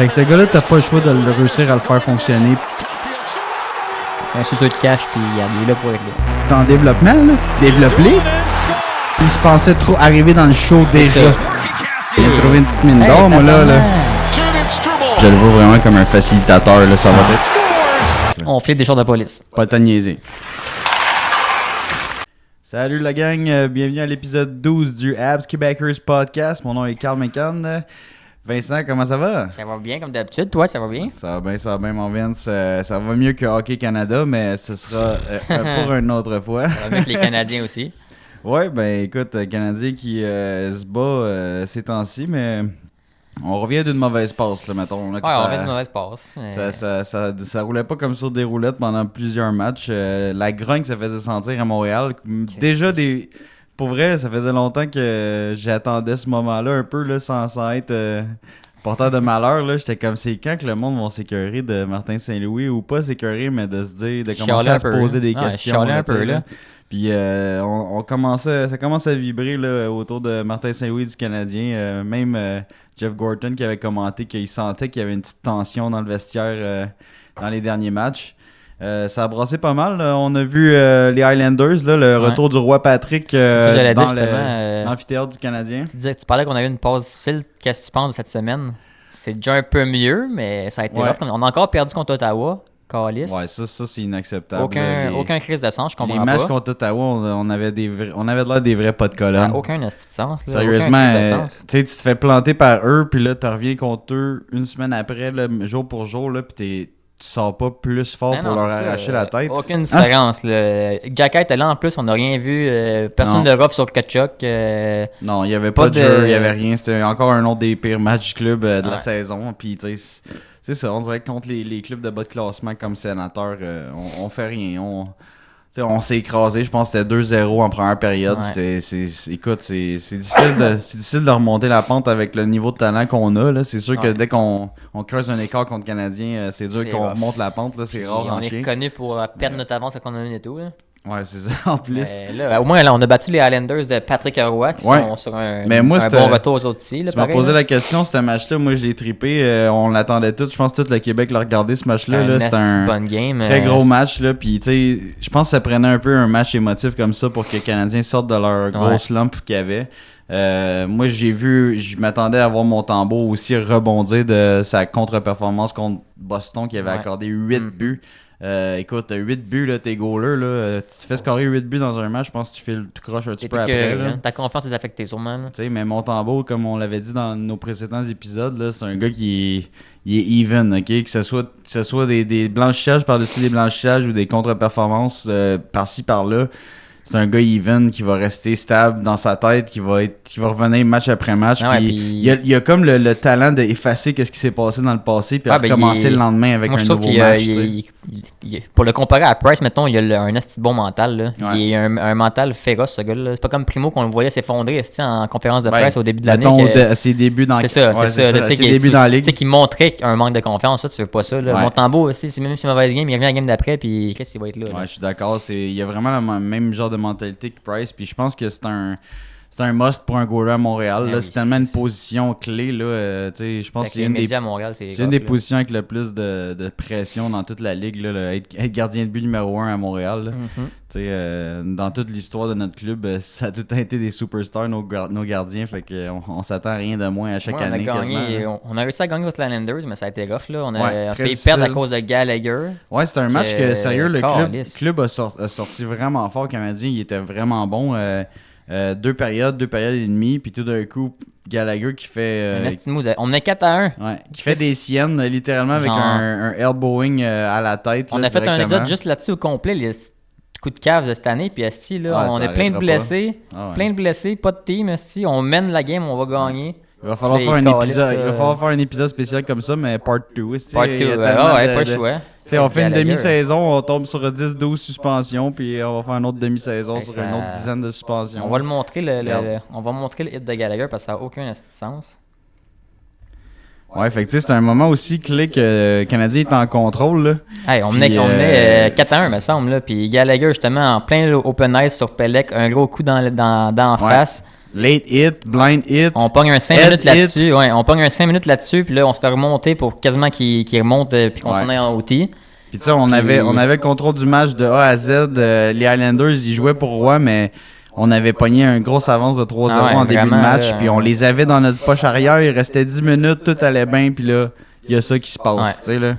Avec ce gars-là, t'as pas le choix de le réussir à le faire fonctionner. Un suceau de cash, puis il est là pour régler. T'es en développement, là. Développé. Il se pensait trop arriver dans le show déjà. Il a trouvé une petite mine d'or, moi, là. Je le vois vraiment comme un facilitateur, là. Ça va être. On flippe des choses de police. Pas le temps de niaiser. Salut la gang, bienvenue à l'épisode 12 du Abs Québecers Podcast. Mon nom est Carl McCann. Vincent, comment ça va? Ça va bien comme d'habitude, toi, ça va bien? Ça va bien, mon Vince. Ça va mieux que Hockey Canada, mais ce sera pour une autre fois. Ça va mieux que les Canadiens aussi. Ouais, ben écoute, Canadien qui se bat ces temps-ci, mais on revient d'une mauvaise passe, là, mettons. Là, Ouais, on revient d'une mauvaise passe. Ça roulait pas comme sur des roulettes pendant plusieurs matchs. La grogne ça faisait sentir à Montréal. Déjà, pour vrai, ça faisait longtemps que j'attendais ce moment-là un peu, là, sans être porteur de malheur. Là. J'étais comme, c'est quand que le monde va s'écœurer de Martin Saint-Louis, ou pas s'écœurer, mais de se dire, de commencer à se poser des questions. Un peu, là. Puis ça commence à vibrer là, autour de Martin Saint-Louis du Canadien. Même Jeff Gorton qui avait commenté qu'il sentait qu'il y avait une petite tension dans le vestiaire dans les derniers matchs. Ça a brassé pas mal. Là. On a vu les Highlanders, là, le retour du roi Patrick dans l'amphithéâtre du Canadien. Tu parlais qu'on avait une pause difficile. Qu'est-ce que tu penses de cette semaine? C'est déjà un peu mieux, mais ça a été rough. On a encore perdu contre Ottawa. Calice. Ouais, ça c'est inacceptable. Aucun crise de sens, je comprends pas. Les matchs contre Ottawa, on avait de l'air des vrais pas de colonne. Ça n'a aucun asti de sens. Là. Sérieusement, tu te fais planter par eux, puis là, tu reviens contre eux une semaine après, là, jour pour jour, là, puis tu sors pas plus fort pour leur arracher la tête. Aucune différence. Jacky était là en plus, on n'a rien vu. Personne de rough sur le Kachuk. Non, il n'y avait pas de jeu, il n'y avait rien. C'était encore un autre des pires matchs du club de la saison. Puis, tu sais, c'est ça, on dirait que contre les clubs de bas de classement comme Sénateur, on fait rien. On s'est écrasé, je pense que c'était 2-0 en première période. Ouais. Écoute, c'est difficile de remonter la pente avec le niveau de talent qu'on a. Là. C'est sûr que dès qu'on creuse un écart contre le Canadien, c'est dur qu'on remonte la pente. Là. C'est rare en chien. On est connu pour perdre notre avance à qu'on a une et tout. Là. Ouais, c'est ça, en plus. Là, au moins, là, on a battu les Highlanders de Patrick Roy qui sont sur un bon retour aux autres ici. Tu m'as posé la question, ce match-là, moi je l'ai trippé. On l'attendait tous. Je pense que tout le Québec l'a regardé ce match-là. C'était un très gros match. Là, puis, tu sais, je pense que ça prenait un peu un match émotif comme ça pour que les Canadiens sortent de leur grosse lump qu'il y avait. Moi, je m'attendais à voir mon tambour aussi rebondir de sa contre-performance contre Boston qui avait accordé 8 buts. Écoute, 8 buts, là, t'es goaler, là, tu te fais scorer 8 buts dans un match, je pense que tu croches un petit peu après. Là. Ta confiance est affectée sûrement. Tu sais, mais Montembeault, comme on l'avait dit dans nos précédents épisodes, là, c'est un gars qui est even, ok? Que ce soit des blanchissages par-dessus des blanchissages ou des contre-performances par-ci par-là. C'est un gars even qui va rester stable dans sa tête, qui va revenir match après match. Il a comme le talent d'effacer ce qui s'est passé dans le passé puis recommencer le lendemain avec un nouveau match. Pour le comparer à Price, mettons, il a un asti bon mental. Là. Ouais. Il a un mental féroce, ce gars-là. C'est pas comme Primo qu'on le voyait s'effondrer en conférence de presse au début de l'année. À ses débuts dans c'est ça. Ses débuts dans la ligue. Tu sais, qui montrait un manque de confiance. Ça, tu veux pas ça. Là. Montembeault aussi, c'est même si mauvaise game, il revient à la game d'après puis qu'est-ce qu'il va être là. Ouais, je suis d'accord. Il y a vraiment le même genre de mentalité que Price, puis je pense que c'est un must pour un goaler à Montréal. Là. C'est tellement une position clé. Là, je pense que c'est une des positions avec le plus de pression dans toute la ligue. Là, être gardien de but numéro 1 à Montréal. Dans toute l'histoire de notre club, ça a tout le temps été des superstars, nos gardiens. Fait qu'on s'attend à rien de moins à chaque année. On a réussi à gagner contre les Highlanders, mais ça a été rough. Là. On a fait perdre à cause de Gallagher. Ouais, c'est un match que, sérieux, le club a sorti vraiment fort. Le Canadien, il était vraiment bon. 2 périodes et demie, puis tout d'un coup, Gallagher qui fait... on menait 4-1. Ouais, qui fait des siennes, littéralement, avec un elbowing à la tête. On a fait un épisode juste là-dessus au complet, les coups de cave de cette année, puis Asti, là, on a plein de blessés, pas de team, Asti, on mène la game, on va gagner. Il va falloir faire un épisode spécial comme ça, mais part 2. Part 2, pas le choix. On fait une demi-saison, on tombe sur 10-12 suspensions, puis on va faire une autre demi-saison sur une autre dizaine de suspensions. On va montrer le hit de Gallagher parce que ça n'a aucun sens. Ouais, fait que c'est un moment aussi clé que le Canadien est en contrôle. Là. Hey, on menait 4-1, me semble. Puis Gallagher, justement, en plein open ice sur Pelec, un gros coup dans face. Late hit, blind hit. On pogne un 5 minutes là-dessus. Ouais, on pogne un 5 minutes là-dessus, puis là, on se fait remonter pour quasiment qu'il remonte, puis qu'on s'en aille en OT. Puis tu sais, on avait le contrôle du match de A à Z. Les Islanders, ils jouaient pour Roy, mais on avait pogné une grosse avance de 3-0 en début de match. Puis on les avait dans notre poche arrière. Il restait 10 minutes, tout allait bien. Puis là, il y a ça qui se passe, tu sais, là.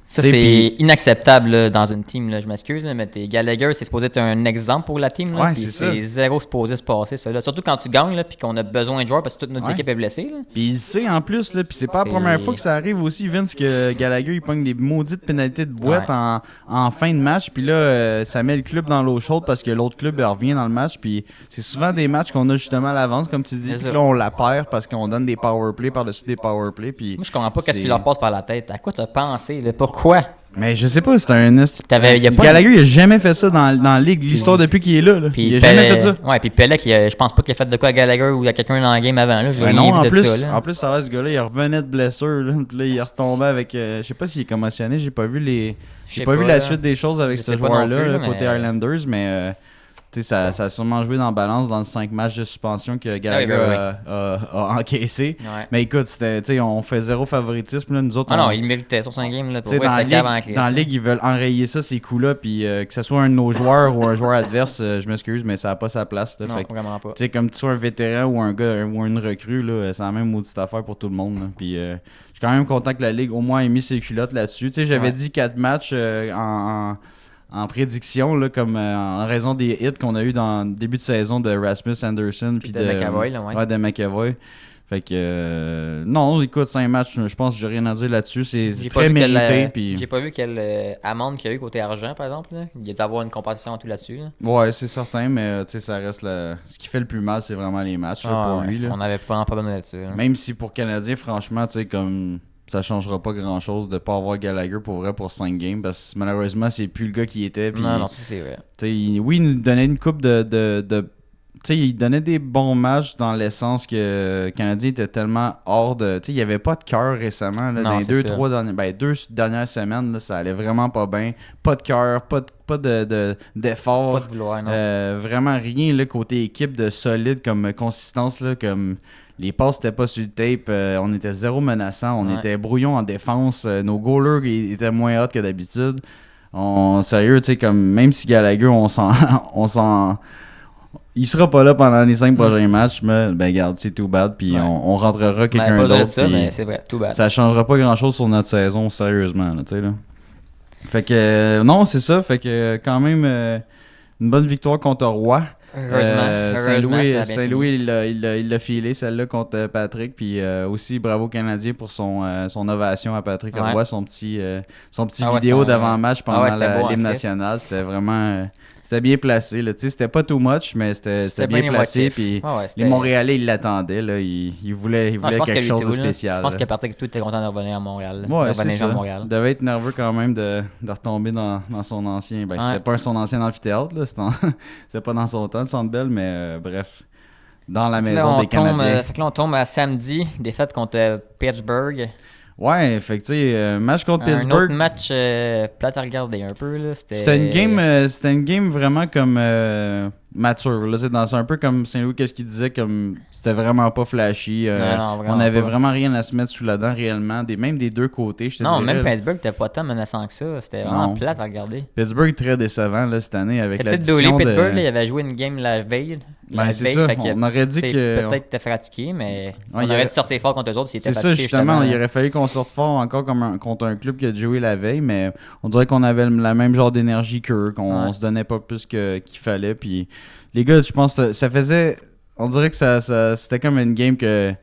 Ça, c'est inacceptable là, dans une team. Là. Je m'excuse, là, mais Gallagher, c'est supposé être un exemple pour la team. Là, c'est zéro supposé se passer, ça. Là. Surtout quand tu gagnes, puis qu'on a besoin de joueurs parce que toute notre équipe est blessée. Puis il sait en plus, puis c'est pas la première fois que ça arrive aussi, Vince, que Gallagher il pogne des maudites pénalités de boîte en fin de match. Puis là, ça met le club dans l'eau chaude parce que l'autre club revient dans le match. Puis c'est souvent des matchs qu'on a justement à l'avance, comme tu dis. Puis là, on la perd parce qu'on donne des powerplays par-dessus des powerplays. Moi, je comprends pas qu'est-ce qui leur passe par la tête. À quoi t'as pensé? Là? Pourquoi? Mais je sais pas, c'est un Gallagher, il a jamais fait ça dans la ligue, l'histoire depuis qu'il est là. Il a jamais fait ça. Ouais, puis Pelec, je pense pas qu'il a fait de quoi à Gallagher ou à quelqu'un dans la game avant. Là. Non, en plus, ça a l'air, ce gars-là, il revenait de blessure. Là, puis là, il est retombé avec. Je sais pas s'il est commotionné, j'ai pas vu la suite des choses avec ce joueur-là, côté Islanders, mais. Ça a sûrement joué dans la balance dans les 5 matchs de suspension que Gallagher a encaissé. Ouais. Mais écoute, on fait zéro favoritisme. Là, nous autres, non, il méritait sur 5 games. Là, pour dans la ligue, ils veulent enrayer ça, ces coups-là. Puis que ce soit un de nos joueurs ou un joueur adverse, je m'excuse, mais ça n'a pas sa place. Là, non, vraiment pas. Comme tu sois un vétéran ou un gars ou une recrue, là, c'est la même maudite affaire pour tout le monde. Là. Puis je suis quand même content que la ligue au moins ait mis ses culottes là-dessus. J'avais dit 4 matchs en prédiction, là, comme en raison des hits qu'on a eu dans le début de saison de Rasmus Anderson puis de McAvoy. Là, de McAvoy. Fait que non, écoute, 5 matchs, je pense que j'ai rien à dire là-dessus. C'est très mérité. J'ai pas vu quelle amende qu'il y a eu côté argent, par exemple. Là. Il y a dû avoir une compensation tout là-dessus. Là. Ouais, c'est certain, mais ça reste ce qui fait le plus mal, c'est vraiment les matchs pour lui. Là. On avait vraiment pas besoin là-dessus. Là. Même si pour Canadien, franchement, comme ça changera pas grand-chose de pas avoir Gallagher pour vrai pour 5 games parce que malheureusement, c'est plus le gars qui était. Pis, non, c'est vrai. Oui, il nous donnait une coupe de il donnait des bons matchs dans l'essence que le Canadien était tellement hors de... il n'y avait pas de cœur récemment. Là, dans les 2 dernières semaines, là, ça allait vraiment pas bien. Pas de cœur, pas d'effort. Pas de vouloir, non. Vraiment rien là, côté équipe de solide comme consistance. Là, comme les passes n'étaient pas sur le tape. On était zéro menaçant. On était brouillon en défense. Nos goalers étaient moins hot que d'habitude. Sérieux, comme même si Gallagher, on s'en il sera pas là pendant les 5 prochains matchs, mais regarde, c'est too bad, puis on rentrera quelqu'un d'autre. C'est vrai, too bad. Ça changera pas grand chose sur notre saison, sérieusement, là, tu sais là. Fait que non, c'est ça, fait que quand même une bonne victoire contre Roy. Saint-Louis, il l'a filé celle-là contre Patrick, puis aussi bravo Canadien pour son ovation à Patrick Roy, son petit vidéo d'avant-match pendant l'hymne national, c'était vraiment c'était bien placé, là. C'était pas too much, mais c'était bien placé. Puis les Montréalais, ils l'attendaient. Là. Ils voulaient quelque chose de spécial. Je pense que Patrick tout était content de revenir à Montréal. Ouais, c'est ça. Il devait être nerveux quand même de retomber dans son ancien... C'était pas son ancien amphithéâtre. Là. C'était pas dans son temps, le Centre Bell, mais bref. Dans la maison des Canadiens. Fait que là, on tombe à samedi, défaite contre Pittsburgh. Ouais, fait que tu sais, match contre Pittsburgh. Un autre match plate à regarder un peu. Là. C'était une game vraiment comme mature. Là. C'est un peu comme Saint-Louis, qu'est-ce qu'il disait, comme c'était vraiment pas flashy. On avait vraiment rien à se mettre sous la dent réellement, même des deux côtés. Même Pittsburgh, t'es pas tant menaçant que ça. C'était vraiment plate à regarder. Pittsburgh très décevant là, cette année avec la Pittsburgh, là, il avait joué une game la veille. C'est ça, on aurait dit que... Peut-être que t'es fatigué, mais on aurait dû sortir fort contre eux autres s'ils étaient fatigués. C'est ça, justement, il aurait fallu qu'on sorte fort encore contre un club qui a joué la veille, mais on dirait qu'on avait la même genre d'énergie qu'eux, qu'on se donnait pas plus qu'il fallait. Puis les gars, je pense que ça faisait... On dirait que c'était comme une game que...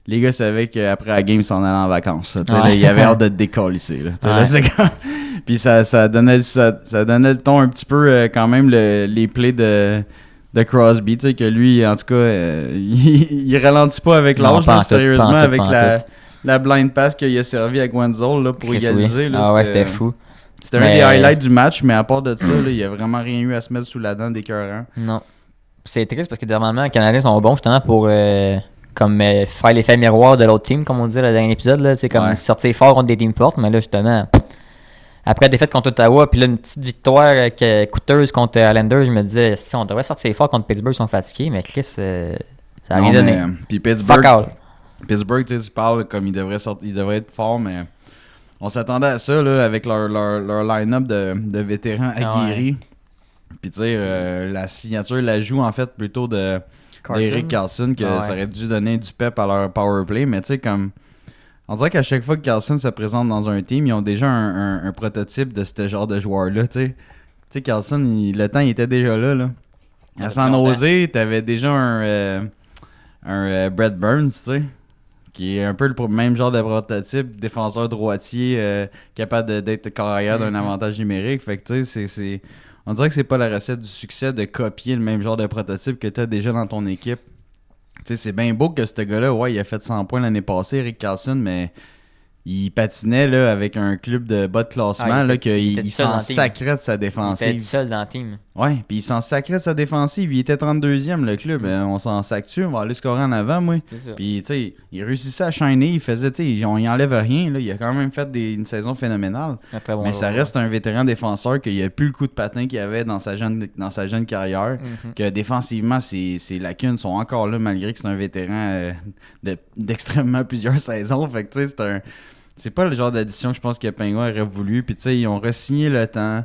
Les gars savaient qu'après la game, ils s'en allaient en vacances. Là, il y avait hâte de décoller ici. Puis ça donnait le ton un petit peu quand même les plays de Crosby, tu sais, que lui, en tout cas, il ralentit pas avec l'âge, sérieusement, avec la blind pass qu'il a servi à Guenzel là, pour égaliser. Là, c'était fou. C'était un des highlights du match, mais à part de ça, là, il n'y a vraiment rien eu à se mettre sous la dent d'écœurant. Non. C'est triste parce que normalement, les Canadiens sont bons justement pour faire l'effet miroir de l'autre team, comme on disait dans le dernier épisode, là, comme sortir fort contre des teams fortes, mais là, justement... Après la défaite contre Ottawa, puis là, une petite victoire coûteuse contre Islanders, je me disais, si on devrait sortir fort contre Pittsburgh, ils sont fatigués, mais Chris, Ça a rien donné. Puis Pittsburgh, tu sais, tu parles comme il devrait être fort, mais on s'attendait à ça là, avec leur line-up de vétérans aguerris. Puis tu sais, la signature, l'ajout en fait plutôt d'Eric Carlson, que ça aurait dû donner du pep à leur power play, mais tu sais, comme on dirait qu'à chaque fois que Carlson se présente dans un team, ils ont déjà un prototype de ce genre de joueur-là, tu sais. Tu sais, Carlson, le temps, il était déjà là. À San Jose, t'avais déjà un Brett Burns, tu sais, qui est un peu le même genre de prototype, défenseur droitier, capable d'être carrière d'un avantage numérique. Fait que tu sais, on dirait que c'est pas la recette du succès de copier le même genre de prototype que t'as déjà dans ton équipe. Tu sais, c'est bien beau que ce gars-là, il a fait 100 points l'année passée, Eric Carlson, mais il patinait là, avec un club de bas de classement, il s'en sacrait de sa défensive. Il était seul dans le team. Ouais, puis il s'en sacrait de sa défensive. Il était 32e, le club. On s'en sac-tu, on va aller scorer en avant, moi. Puis, tu sais, il réussissait à shiner. Il faisait, tu sais, il enlève rien. Là. Il a quand même fait une saison phénoménale. Mais ça reste un vétéran défenseur qu'il a plus le coup de patin qu'il avait dans sa jeune carrière. Que défensivement, ses lacunes sont encore là, malgré que c'est un vétéran d'extrêmement plusieurs saisons. Fait que, tu sais, c'est pas le genre d'addition que je pense que Penguin aurait voulu. Puis, tu sais, ils ont re-signé le temps.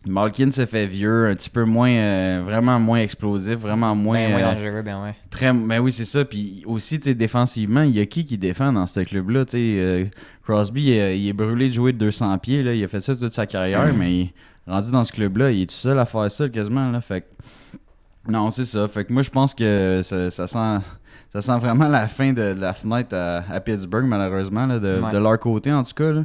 Malkin se fait vieux, un petit peu moins, vraiment moins explosif, vraiment moins... moins dangereux, Ben oui, c'est ça. Puis aussi, tu sais, défensivement, il y a qui défend dans ce club-là? Tu sais, Crosby, il est brûlé de jouer de 200 pieds, là. Il a fait ça toute sa carrière, mais rendu dans ce club-là, il est tout seul à faire ça quasiment, là. Fait que... Non, c'est ça. Fait que moi, je pense que ça sent vraiment la fin de la fenêtre à Pittsburgh, malheureusement, là, de leur côté, en tout cas, là.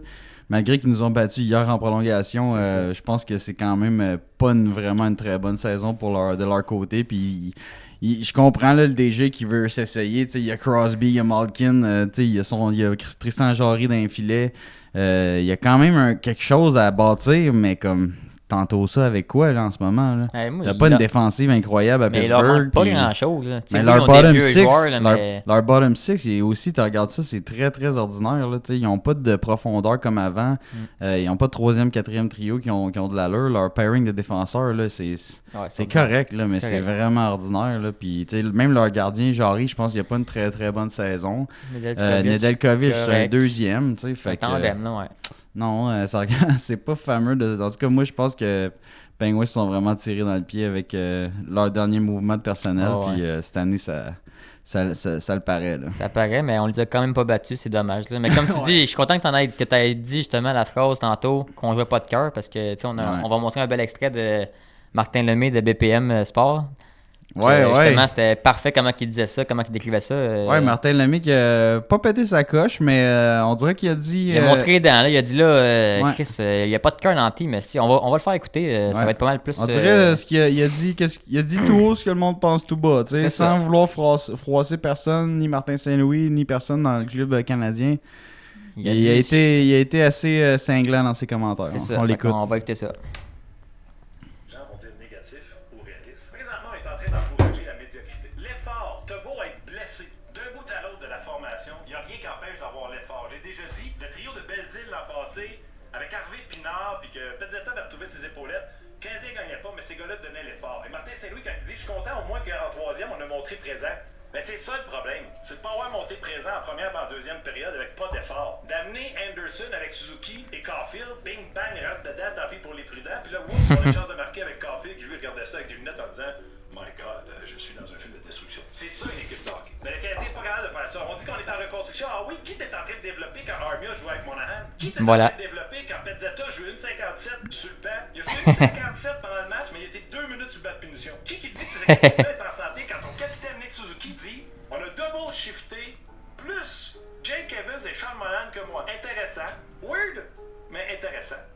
Malgré qu'ils nous ont battus hier en prolongation, je pense que c'est quand même pas vraiment une très bonne saison de leur côté. Puis je comprends là, le DG qui veut s'essayer. Il y a Crosby, il y a Malkin, il y a Tristan Jarry dans les filets. Il y a quand même quelque chose à bâtir, mais comme... Tantôt ça avec quoi là en ce moment là? T'as pas une défensive incroyable à Pittsburgh. Mais il leur manque pas grand-chose. Mais leur bottom six, leur bottom six, et aussi tu regardes ça, c'est très très ordinaire là. Ils n'ont pas de profondeur comme avant. Ils n'ont pas de troisième, quatrième trio qui ont de l'allure. Leur pairing de défenseurs là, c'est correct là, mais c'est vraiment ordinaire là. Puis même leur gardien Jarry, je pense qu'il n'y a pas une très très bonne saison. Nedeljkovic, c'est un deuxième, tu sais. Fait que non, c'est pas fameux. En tout cas, moi, je pense que Penguins se sont vraiment tirés dans le pied avec leur dernier mouvement de personnel. Puis cette année, ça le paraît. Là. Ça paraît, mais on les a quand même pas battus. C'est dommage. Là. Mais comme tu dis, je suis content que tu aies dit justement la phrase tantôt qu'on jouait pas de cœur parce que on va montrer un bel extrait de Martin Lemay de BPM Sport. Justement, c'était parfait comment il disait ça, comment il décrivait ça. Martin Lemay qui a pas pété sa coche, mais on dirait qu'il a dit... Il a montré les dents, là. Il a dit là, Chris, il n'y a pas de cœur dans le team, mais si, on va le faire écouter, ça va être pas mal plus... On dirait ce qu'il a dit, il a dit tout haut ce que le monde pense tout bas, sans vouloir froisser personne, ni Martin Saint-Louis, ni personne dans le club canadien. Il a été assez cinglant dans ses commentaires. C'est ça, on l'écoute. On va écouter ça. Avec Harvey Pinard, puis que Pezzetta avait retrouvé ses épaulettes, le Canadien ne gagnait pas, mais ces gars-là donnaient l'effort. Et Martin Saint-Louis, quand il dit « Je suis content au moins qu'en troisième, on a montré présent », ben c'est ça le problème. C'est de ne pas avoir monté présent en première et en deuxième période avec pas d'effort. D'amener Anderson avec Suzuki et Caulfield, bing bang, rentre dedans, tant pis pour les prudents. Puis là, whoops, on a une chance de marquer avec Caulfield qui lui regardait ça avec des lunettes en disant « My God, je suis dans un film de destruction ». C'est ça une équipe de hockey. Mais le Canadien n'est pas capable de faire ça. On dit qu'on est en reconstruction. Ah oui, qui t'es en train de développer quand Armia jouait avec Monahan? Qui t'es en train de développer quand Pezzetta jouait 1,57 sur le banc? Il a joué 1,57 pendant le match, mais il était 2 minutes sur le banc de punition. Qui dit que cette équipe-là est en santé quand ton capitaine Nick Suzuki dit on a double shifté plus Jake Evans et Sean Monahan que moi? Intéressant. Weird, mais intéressant.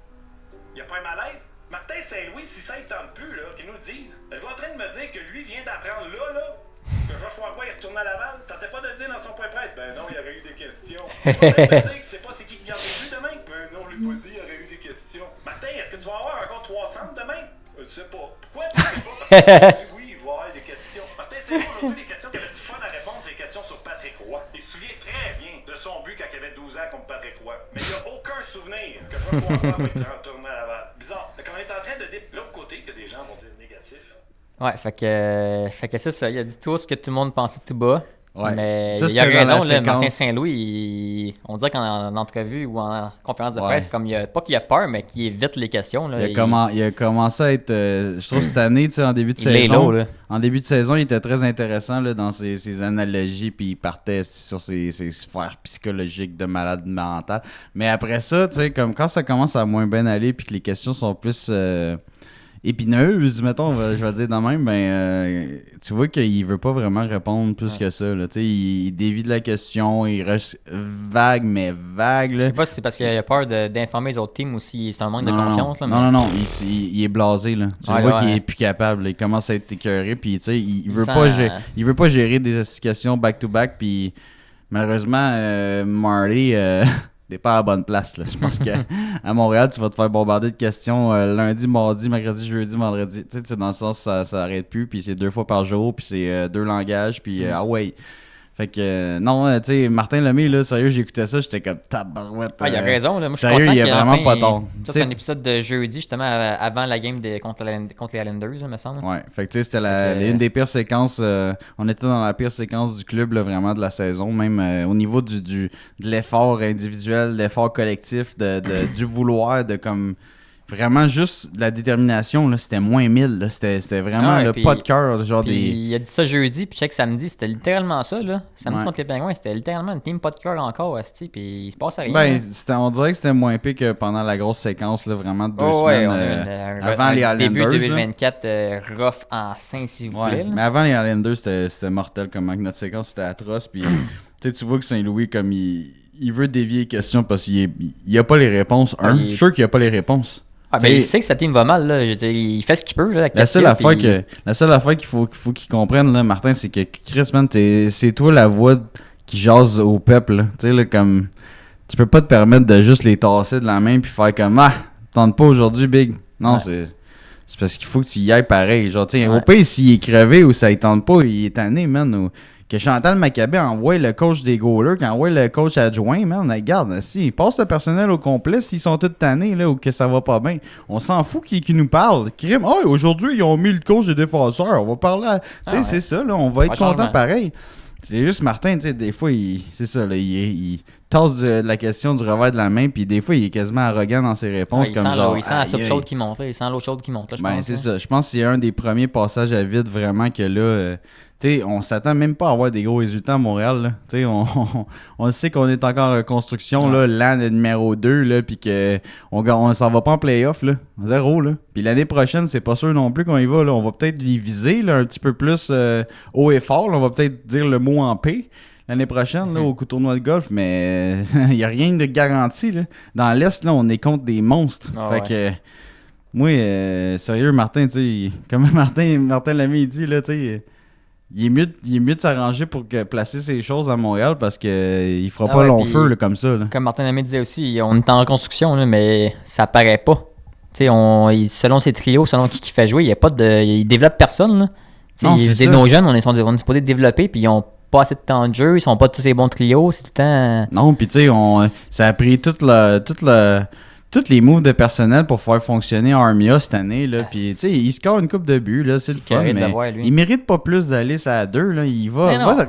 Il n'y a pas un malaise? Martin Saint-Louis, si ça ne tente plus, là, qu'il nous le dise. Êtes-vous en train de me dire que lui vient d'apprendre là, que Joshua Roy est retourné à Laval? Tentait pas de le dire dans son point presse? Ben non, il y aurait eu des questions. Êtes-vous en train de me dire que c'est pas c'est qui garde les buts demain? Ben non, je l'ai pas dit, il y aurait eu des questions. Martin, est-ce que tu vas avoir encore 3 centres demain? Je sais pas. Pourquoi tu sais pas? Parce que tu dis oui, il va y avoir des questions. Martin, c'est aujourd'hui des questions qui avaient du fun à répondre, c'est des questions sur Patrick Roy. Il se souvient très bien de son but quand il avait 12 ans contre Patrick Roy. Mais il n'y a aucun souvenir que Joshua Roy va être retourné à Laval. Bizarre. Quand on est en train de l'autre côté, que des gens vont dire négatif, Ouais, fait que c'est ça. Il a dit tout ce que tout le monde pensait tout bas. Ouais. Mais Ça, il a raison, là, Martin séquence. Saint-Louis, on dirait qu'en entrevue ou en conférence de presse, comme pas qu'il a peur, mais qu'il évite les questions. Là, il a commencé à être, je trouve cette année, tu sais, en début de saison. Il est low, là. En début de saison, il était très intéressant là, dans ses analogies, puis il partait sur ses sphères psychologiques de malade mental. Mais après ça, tu sais, comme quand ça commence à moins bien aller, puis que les questions sont plus épineuses, mettons, je vais dire de même, ben, tu vois qu'il veut pas vraiment répondre plus que ça. Là. Il dévie de la question, il reste vague, mais vague. Là. Je sais pas si c'est parce qu'il a peur d'informer les autres teams ou si c'est un manque de confiance. Là, non, il est blasé. Là. Tu vois qu'il est plus capable. Là. Il commence à être écœuré, puis il veut pas gérer des questions back-to-back, puis malheureusement, Marty... t'es pas à la bonne place. Là. Je pense qu'à Montréal, tu vas te faire bombarder de questions lundi, mardi, mercredi, jeudi, vendredi. Tu sais, dans le sens, ça arrête plus. Puis c'est 2 fois par jour. Puis c'est 2 langages. Puis ah ouais. Fait que non, tu sais, Martin Lemay, là, sérieux, j'écoutais ça. J'étais comme tabarouette. Il a raison. Là. Moi, sérieux, je suis il content a vraiment pas tort. Ça, c'est un épisode de jeudi, justement, avant la game contre les Islanders, il me semble. Ouais, fait que tu sais, c'était une des pires séquences. On était dans la pire séquence du club, là, vraiment, de la saison. Même au niveau de l'effort individuel, l'effort collectif, du vouloir, de comme. Vraiment juste de la détermination, là, c'était moins 1000. Là, c'était vraiment pas de cœur. Il a dit ça jeudi, puis check samedi, c'était littéralement ça. Là. Samedi contre les Pingouins, c'était littéralement une team pas de cœur encore, puis il se passe rien. Ben, on dirait que c'était moins pire que pendant la grosse séquence, là, vraiment de 2 semaines avant les Islanders. Début 2024, rough en 5, s'il vous plaît. Mais avant les Islanders, c'était mortel comment notre séquence, c'était atroce. Puis tu vois que Saint-Louis, comme il veut dévier les questions parce qu'il a pas les réponses. Je suis sûr qu'il a pas les réponses. Ah, ben il sait que sa team va mal, là. Il fait ce qu'il peut, là. Avec la seule affaire qu'il faut qu'il comprenne, là, Martin, c'est que Chris, man, c'est toi la voix qui jase au peuple, tu sais, là, comme. Tu peux pas te permettre de juste les tasser de la main puis faire comme tente pas aujourd'hui, Big. Non, c'est parce qu'il faut que tu y ailles pareil. Genre, tu sais, au pire, s'il est crevé ou ça il tente pas, il est tanné, man. Ou que Chantal Maccabé envoie le coach des goalers, qu'envoie le coach adjoint, man, regarde, si, passe le personnel au complet s'ils sont tous tannés, là, ou que ça va pas bien. On s'en fout qui nous parle. Crime, aujourd'hui, ils ont mis le coach des défenseurs, on va parler tu sais, c'est ça, là, on va être content pareil. C'est juste Martin, tu sais, des fois, c'est ça, là, il tasse de la question du revers de la main, puis des fois, il est quasiment arrogant dans ses réponses. Il sent la soupe chaude qui monte, il sent l'eau chaude qui monte, là, je pense. C'est ça, je pense que c'est un des premiers passages à vide, vraiment, que là... T'sais, on s'attend même pas à avoir des gros résultats à Montréal. Là. On sait qu'on est encore en construction, là, l'an numéro 2, là, puis qu'on s'en va pas en playoff. Là. 0. Là. Puis l'année prochaine, c'est pas sûr non plus qu'on y va. Là. On va peut-être les viser là, un petit peu plus haut et fort. Là. On va peut-être dire le mot en P l'année prochaine là, au tournoi de golf, mais il n'y a rien de garanti. Là. Dans l'Est, là, on est contre des monstres. Fait que moi, sérieux, Martin, comme Martin Lemay dit, là, tu sais. Il est mieux de s'arranger pour placer ces choses à Montréal parce qu'il fera pas long feu là, comme ça. Là. Comme Martin Lemay disait aussi, on est en reconstruction, là, mais ça paraît pas. Selon ses trios, selon qui fait jouer, il développe personne. Là. Non, nos jeunes, on est supposés développer, puis ils ont pas assez de temps de jeu, ils sont pas tous ces bons trios, c'est tout le temps... Non, puis tu sais, ça a pris tous les moves de personnel pour faire fonctionner Armia cette année. Puis, tu sais, il score une coupe de buts, là, c'est le fun, mais il mérite pas plus d'aller à 2. Là, il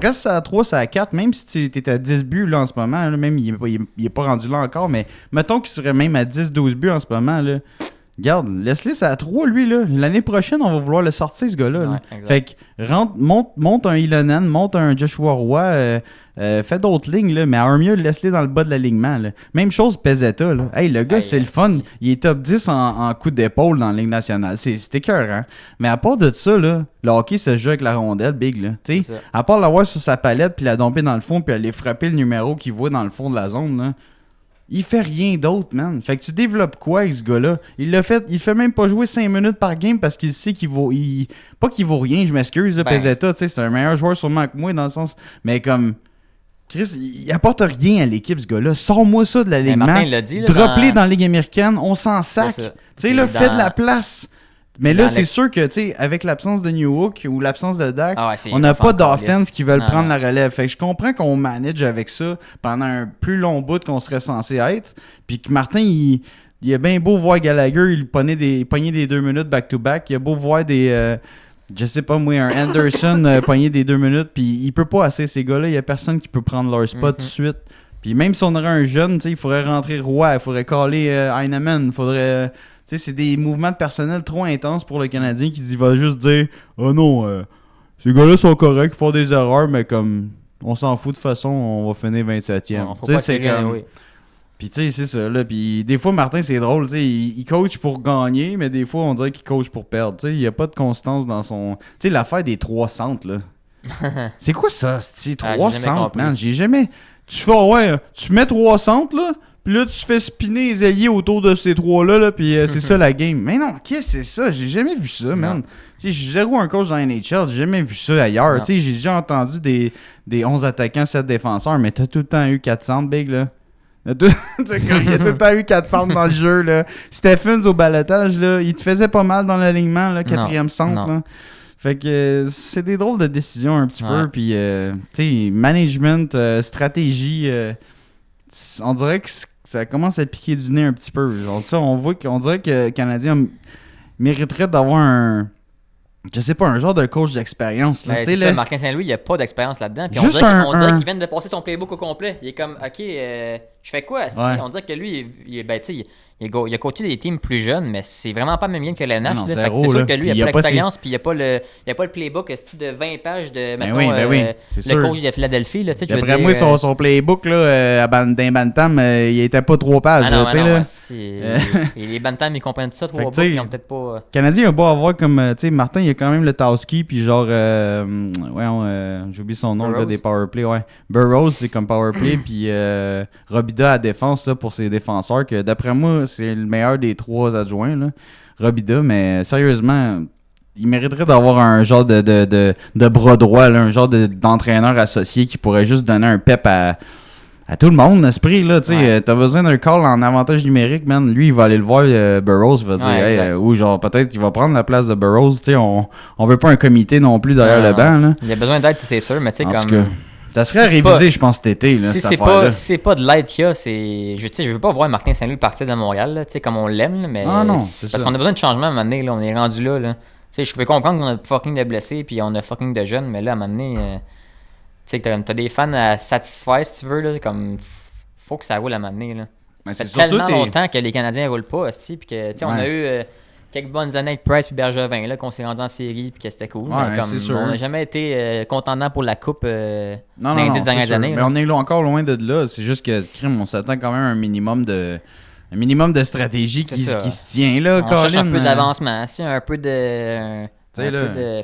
reste à 3, c'est à 4, même si tu es à 10 buts là, en ce moment. Là, même, il est pas rendu là encore, mais mettons qu'il serait même à 10-12 buts en ce moment. Là. Regarde, laisse-le ça à 3, lui. Là. L'année prochaine, on va vouloir le sortir, ce gars-là. Là. Fait que monte un Ilonen, monte un Joshua Roy, fais d'autres lignes, là, mais Armia, laisse-le dans le bas de l'alignement. Là. Même chose, Pezzetta. Là. Hey, le gars, c'est le fun. Il est top 10 en coup d'épaule dans la Ligue nationale. C'est écœurant. Mais à part de ça, là, le hockey se joue avec la rondelle, Big. Là. À part l'avoir sur sa palette, puis la domper dans le fond, puis aller frapper le numéro qu'il voit dans le fond de la zone, là. Il fait rien d'autre, man. Fait que tu développes quoi avec ce gars-là? Il fait même pas jouer 5 minutes par game parce qu'il sait qu'il vaut... Pas qu'il vaut rien, je m'excuse, Pezzetta, tu sais, c'est un meilleur joueur sûrement que moi dans le sens... Mais comme... Chris, il apporte rien à l'équipe, ce gars-là. Sors-moi ça de l'alignement. Drop-les dans la Ligue américaine, on s'en sac. Tu sais, là, fais de la place. Mais là, c'est sûr que, tu sais, avec l'absence de Newhook ou l'absence de Dak, on n'a pas d'offense qui veulent prendre la relève. Fait que je comprends qu'on manage avec ça pendant un plus long bout qu'on serait censé être. Puis que Martin, il est bien beau voir Gallagher, il pognait des 2 minutes back-to-back. Il est beau voir des je sais pas moi, un Anderson pogné des 2 minutes, puis il peut pas assez. Ces gars-là, il y a personne qui peut prendre leur spot tout de suite. Puis même si on aurait un jeune, tu sais, il faudrait rentrer Roy, il faudrait caller Heinemann, il faudrait... Tu sais, c'est des mouvements de personnel trop intenses pour le Canadien qui va juste dire « Oh non, ces gars-là sont corrects, ils font des erreurs, mais comme on s'en fout de toute façon, on va finir 27e. » Tu sais, c'est comme... Oui. Puis tu sais, c'est ça, là. Puis des fois, Martin, c'est drôle, tu sais, il coach pour gagner, mais des fois, on dirait qu'il coach pour perdre. Tu sais, il n'y a pas de constance dans son... Tu sais, l'affaire des 3 centres, là. C'est quoi ça, c'est 3 centres, man? J'ai jamais... Tu fais, tu mets 3 centres, là, puis là, tu fais spinner les ailiers autour de ces 3-là, là, puis c'est ça la game. Mais non, qu'est-ce que c'est ça? J'ai jamais vu ça, man. Tu sais, je suis zéro un coach dans la NHL, j'ai jamais vu ça ailleurs. Tu sais, j'ai déjà entendu des 11 attaquants, 7 défenseurs, mais t'as tout le temps eu 4 centres, big, là. Il y a tout le temps eu 4 centres dans le jeu, là. Stephens au balotage, là, il te faisait pas mal dans l'alignement, là, 4e centre, là. Fait que c'est des drôles de décisions un petit peu, puis tu sais, management, stratégie, on dirait que ça commence à piquer du nez un petit peu. Genre, ça, on dirait que le Canadien mériterait d'avoir je sais pas, un genre de coach d'expérience. Là, c'est ça, Martin Saint-Louis, il n'y a pas d'expérience là-dedans. Puis on dirait qu'il vient de passer son playbook au complet. Il est comme, OK, je fais quoi? On dirait que lui, il a coaché des teams plus jeunes, mais c'est vraiment pas le même game que la NH. C'est sûr que lui, il a pas l'expérience, puis il n'y a pas le playbook de 20 pages de, mettons, le coach de Philadelphie. Là, d'après moi, son playbook, là, d'un Bantam, il était pas 3 pages. Les Bantam, ils comprennent tout ça, 3 books, ils ont peut-être pas... Le Canadien, il a beau avoir comme, tu sais, Martin, il a quand même le Towski, puis genre, j'ai oublié son nom, le gars des powerplay, Burroughs, c'est comme powerplay, puis Robida à défense, ça, pour ses défenseurs, que d'après moi, c'est le meilleur des 3 adjoints, là, Robida, mais sérieusement, il mériterait d'avoir un genre de bras droit, là, un genre d'entraîneur associé qui pourrait juste donner un pep à tout le monde, esprit, là, tu sais, t'as besoin d'un call en avantage numérique, man, lui, il va aller le voir, Burroughs va dire, ou genre, peut-être qu'il va prendre la place de Burroughs, tu sais, on veut pas un comité non plus derrière le banc, là. Il y a besoin d'aide, c'est sûr, mais tu sais, comme... Ça serait révisé, je pense, cet été, là, si c'est pas de l'aide qu'il y a, c'est... Je veux pas voir Martin Saint-Louis partir de Montréal, là, tu sais, comme on l'aime, mais... c'est parce qu'on a besoin de changement à un moment donné, là, on est rendu là, là. Tu sais, je peux comprendre qu'on a fucking de blessés, puis on a fucking de jeunes, mais là, à un moment donné... Tu sais, t'as des fans à satisfaire, si tu veux, là, comme... Faut que ça roule à un moment donné, là. Ça fait tellement longtemps que les Canadiens roulent pas, puis que, tu sais, on a eu... quelques bonnes années avec Price et Bergevin, là, qu'on s'est rendu en série puis que c'était cool. Mais comme, on n'a jamais été contendant pour la coupe dans les 10 dernières années. Mais on est encore loin de là. C'est juste que, on s'attend quand même à un minimum de stratégie qui se tient, là, on cherche un peu d'avancement. Un peu de...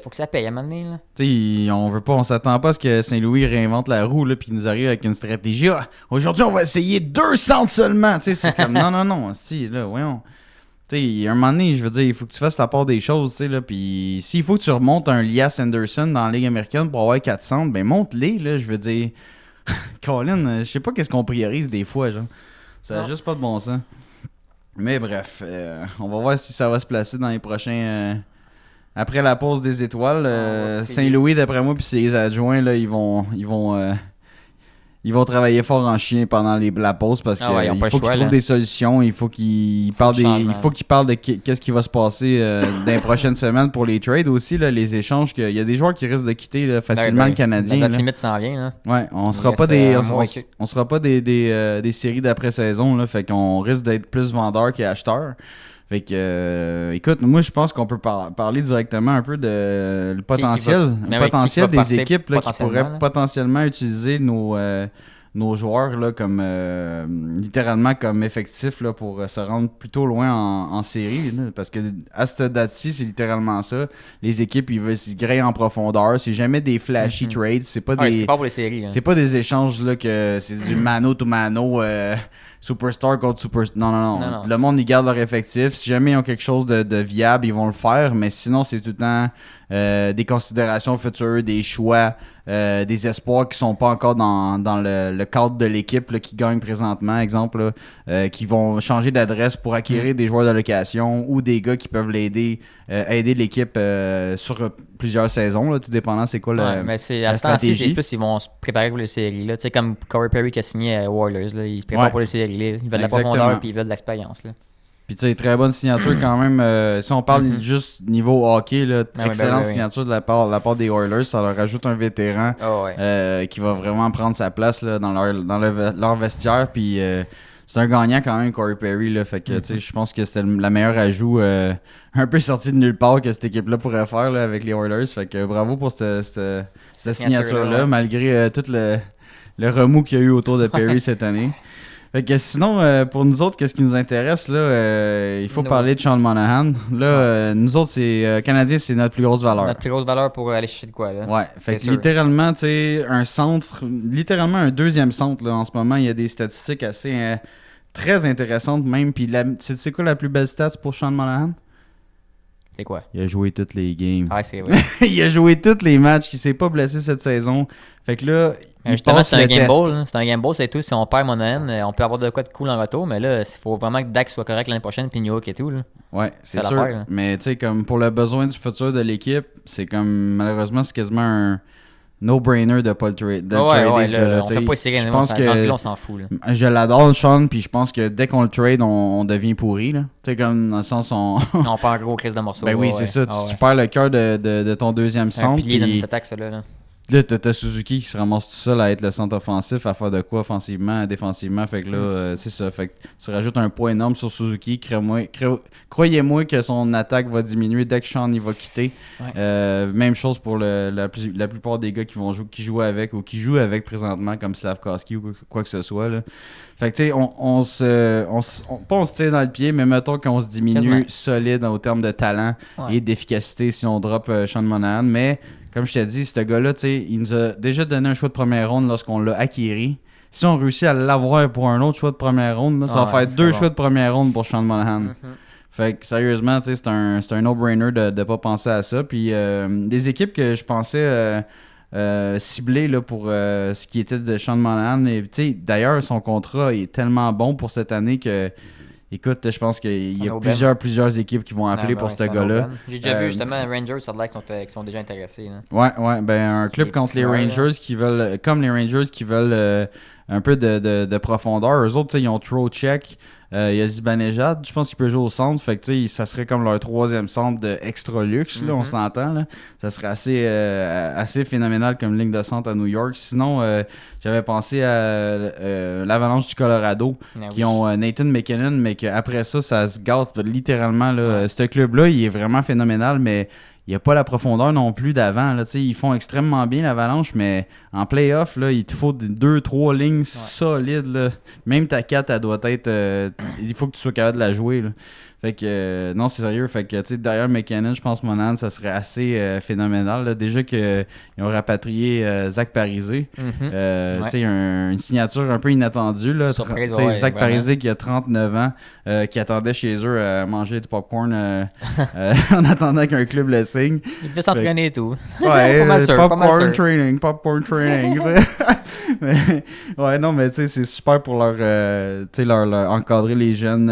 faut que ça paye à un moment donné. Là. On s'attend pas à ce que Saint-Louis réinvente la roue puis qu'il nous arrive avec une stratégie. Aujourd'hui, on va essayer 2 centres seulement. C'est comme non, là, voyons. Tu sais, à un moment donné, je veux dire, il faut que tu fasses la part des choses, tu sais, là, puis s'il faut que tu remontes un Lias Anderson dans la Ligue américaine pour avoir 4 centres, ben monte-les, là, je veux dire. Colin, je sais pas qu'est-ce qu'on priorise des fois, genre. Ça n'a juste pas de bon sens. Mais bref, on va voir si ça va se placer dans les prochains... après la pause des étoiles, Saint-Louis, d'après moi, puis ses adjoints, là, ils vont travailler fort en chien pendant la pause parce qu'il faut qu'ils trouvent des solutions. Il faut qu'ils parlent de qu'est-ce qui va se passer dans les prochaines semaines pour les trades aussi, là, les échanges. Il y a des joueurs qui risquent de quitter là, facilement le Canadien. La date limite s'en vient. Là. Ouais, on sera pas des séries d'après-saison. Là, fait qu'on risque d'être plus vendeurs qu'acheteurs. Fait que, écoute, moi je pense qu'on peut parler directement un peu de le potentiel des équipes là, qui pourraient potentiellement utiliser nos joueurs là, comme littéralement comme effectifs là, pour se rendre plutôt loin en série. Là, parce que à cette date-ci, c'est littéralement ça. Les équipes, ils veulent se griller en profondeur. C'est jamais des flashy trades. C'est pas c'est pas pour les séries. Hein. C'est pas des échanges là que c'est du mano to mano. Superstar contre superstar. Non. Le monde, ils gardent leur effectif. Si jamais ils ont quelque chose de viable, ils vont le faire. Mais sinon, c'est tout le temps des considérations futures, des choix, des espoirs qui sont pas encore dans le cadre de l'équipe là, qui gagne présentement. Exemple, là, qui vont changer d'adresse pour acquérir des joueurs d'allocation ou des gars qui peuvent aider l'équipe sur plusieurs saisons. Là, tout dépendant c'est quoi mais c'est, à la stratégie. C'est plus ils vont se préparer pour les séries. Là. Comme Corey Perry qui a signé à Oilers. Là, ils se préparent pour les séries. Là. Ils veulent de la profondeur et ils veulent de l'expérience. Là. Puis tu sais, très bonne signature quand même. Si on parle juste niveau hockey, là, excellente signature de la part des Oilers. Ça leur ajoute un vétéran qui va vraiment prendre sa place là, dans leur vestiaire. Puis c'est un gagnant quand même, Corey Perry. Là, fait que tu sais, je pense que c'était la meilleure ajout un peu sorti de nulle part que cette équipe-là pourrait faire là, avec les Oilers. Fait que bravo pour cette signature-là, malgré tout le remous qu'il y a eu autour de Perry cette année. Fait que sinon, pour nous autres, qu'est-ce qui nous intéresse, là, il faut parler de Sean Monahan. Là, nous autres, c'est Canadiens, c'est notre plus grosse valeur. Notre plus grosse valeur pour aller chercher de quoi, là. Ouais, fait que littéralement, tu sais, littéralement un deuxième centre, là, en ce moment, il y a des statistiques assez très intéressantes même. Puis c'est quoi la plus belle stat pour Sean Monahan? C'est quoi? Il a joué toutes les games. Ah, c'est vrai. Il a joué tous les matchs. Il s'est pas blessé cette saison. Fait que là, justement, c'est un game ball. C'est un game ball, c'est tout. Si on perd Monahan, on peut avoir de quoi de cool en retour. Mais là, il faut vraiment que Dak soit correct l'année prochaine. Puis New York et tout. Là. Ouais, c'est sûr. Là. Mais tu sais, comme pour le besoin du futur de l'équipe, c'est comme malheureusement, c'est quasiment un no-brainer de pas le trader ce gars-là. On fait pas essayer, je pense que on s'en fout. Là. Je l'adore, Sean, puis je pense que dès qu'on le trade, on devient pourri. Tu sais, comme dans le sens on perd un gros crise de morceaux. Ben oui, c'est ça. Tu perds le cœur de ton deuxième centre. C'est un pilier de notre attaque, ça là. Là, t'as Suzuki qui se ramasse tout seul à être le centre offensif, à faire de quoi offensivement, défensivement. Fait que là, c'est ça. Fait que tu rajoutes un poids énorme sur Suzuki. Croyez-moi que son attaque va diminuer dès que Sean il va quitter. Ouais. Même chose pour la plupart des gars qui jouent avec ou qui jouent avec présentement, comme Slavkovski ou quoi que ce soit. Là. Fait que tu sais, on se tire dans le pied, mais mettons qu'on se diminue solide au terme de talent et d'efficacité si on drop Sean Monahan. Mais comme je t'ai dit, ce gars-là, il nous a déjà donné un choix de première ronde lorsqu'on l'a acquis. Si on réussit à l'avoir pour un autre choix de première ronde, là, ça va faire 2 choix de première ronde pour Sean Monahan. Fait que sérieusement, c'est un no-brainer de ne pas penser à ça. Puis des équipes que je pensais cibler là, pour ce qui était de Sean Monahan. D'ailleurs, son contrat est tellement bon pour cette année que... Écoute, je pense qu'il y a plusieurs équipes qui vont appeler pour ce gars-là. J'ai déjà vu justement Rangers, ça a l'air qu'ils sont déjà intéressés. Là. Ouais, ben un club contre les Rangers qui veulent, comme les Rangers qui veulent un peu de profondeur. Eux autres, ils ont Trocheck, il y a Zibanejad, je pense qu'il peut jouer au centre. Fait que ça serait comme leur troisième centre de extra luxe, là, on s'entend. Là. Ça serait assez phénoménal comme ligne de centre à New York. Sinon, j'avais pensé à l'Avalanche du Colorado qui ont Nathan McKinnon, mais qu'après ça se gâte littéralement. Là. Ce club-là, il est vraiment phénoménal, mais il n'y a pas la profondeur non plus d'avant. Là. Ils font extrêmement bien l'Avalanche, mais en play-off, là, il te faut 2-3 lignes solides. Là. Même ta 4, elle doit être... il faut que tu sois capable de la jouer. Là. Fait que, non, c'est sérieux. Fait que, derrière McKinnon, je pense que Monahan, ça serait assez phénoménal. Là. Déjà qu'ils ont rapatrié Zach Parisé. Une signature un peu inattendue. Là. Surprise, Zach Parisé qui a 39 ans, qui attendait chez eux à manger du popcorn en attendant qu'un club le signe. Il devait s'entraîner et tout. Ouais, popcorn training. Mais, ouais, non, mais c'est super pour leur encadrer les jeunes,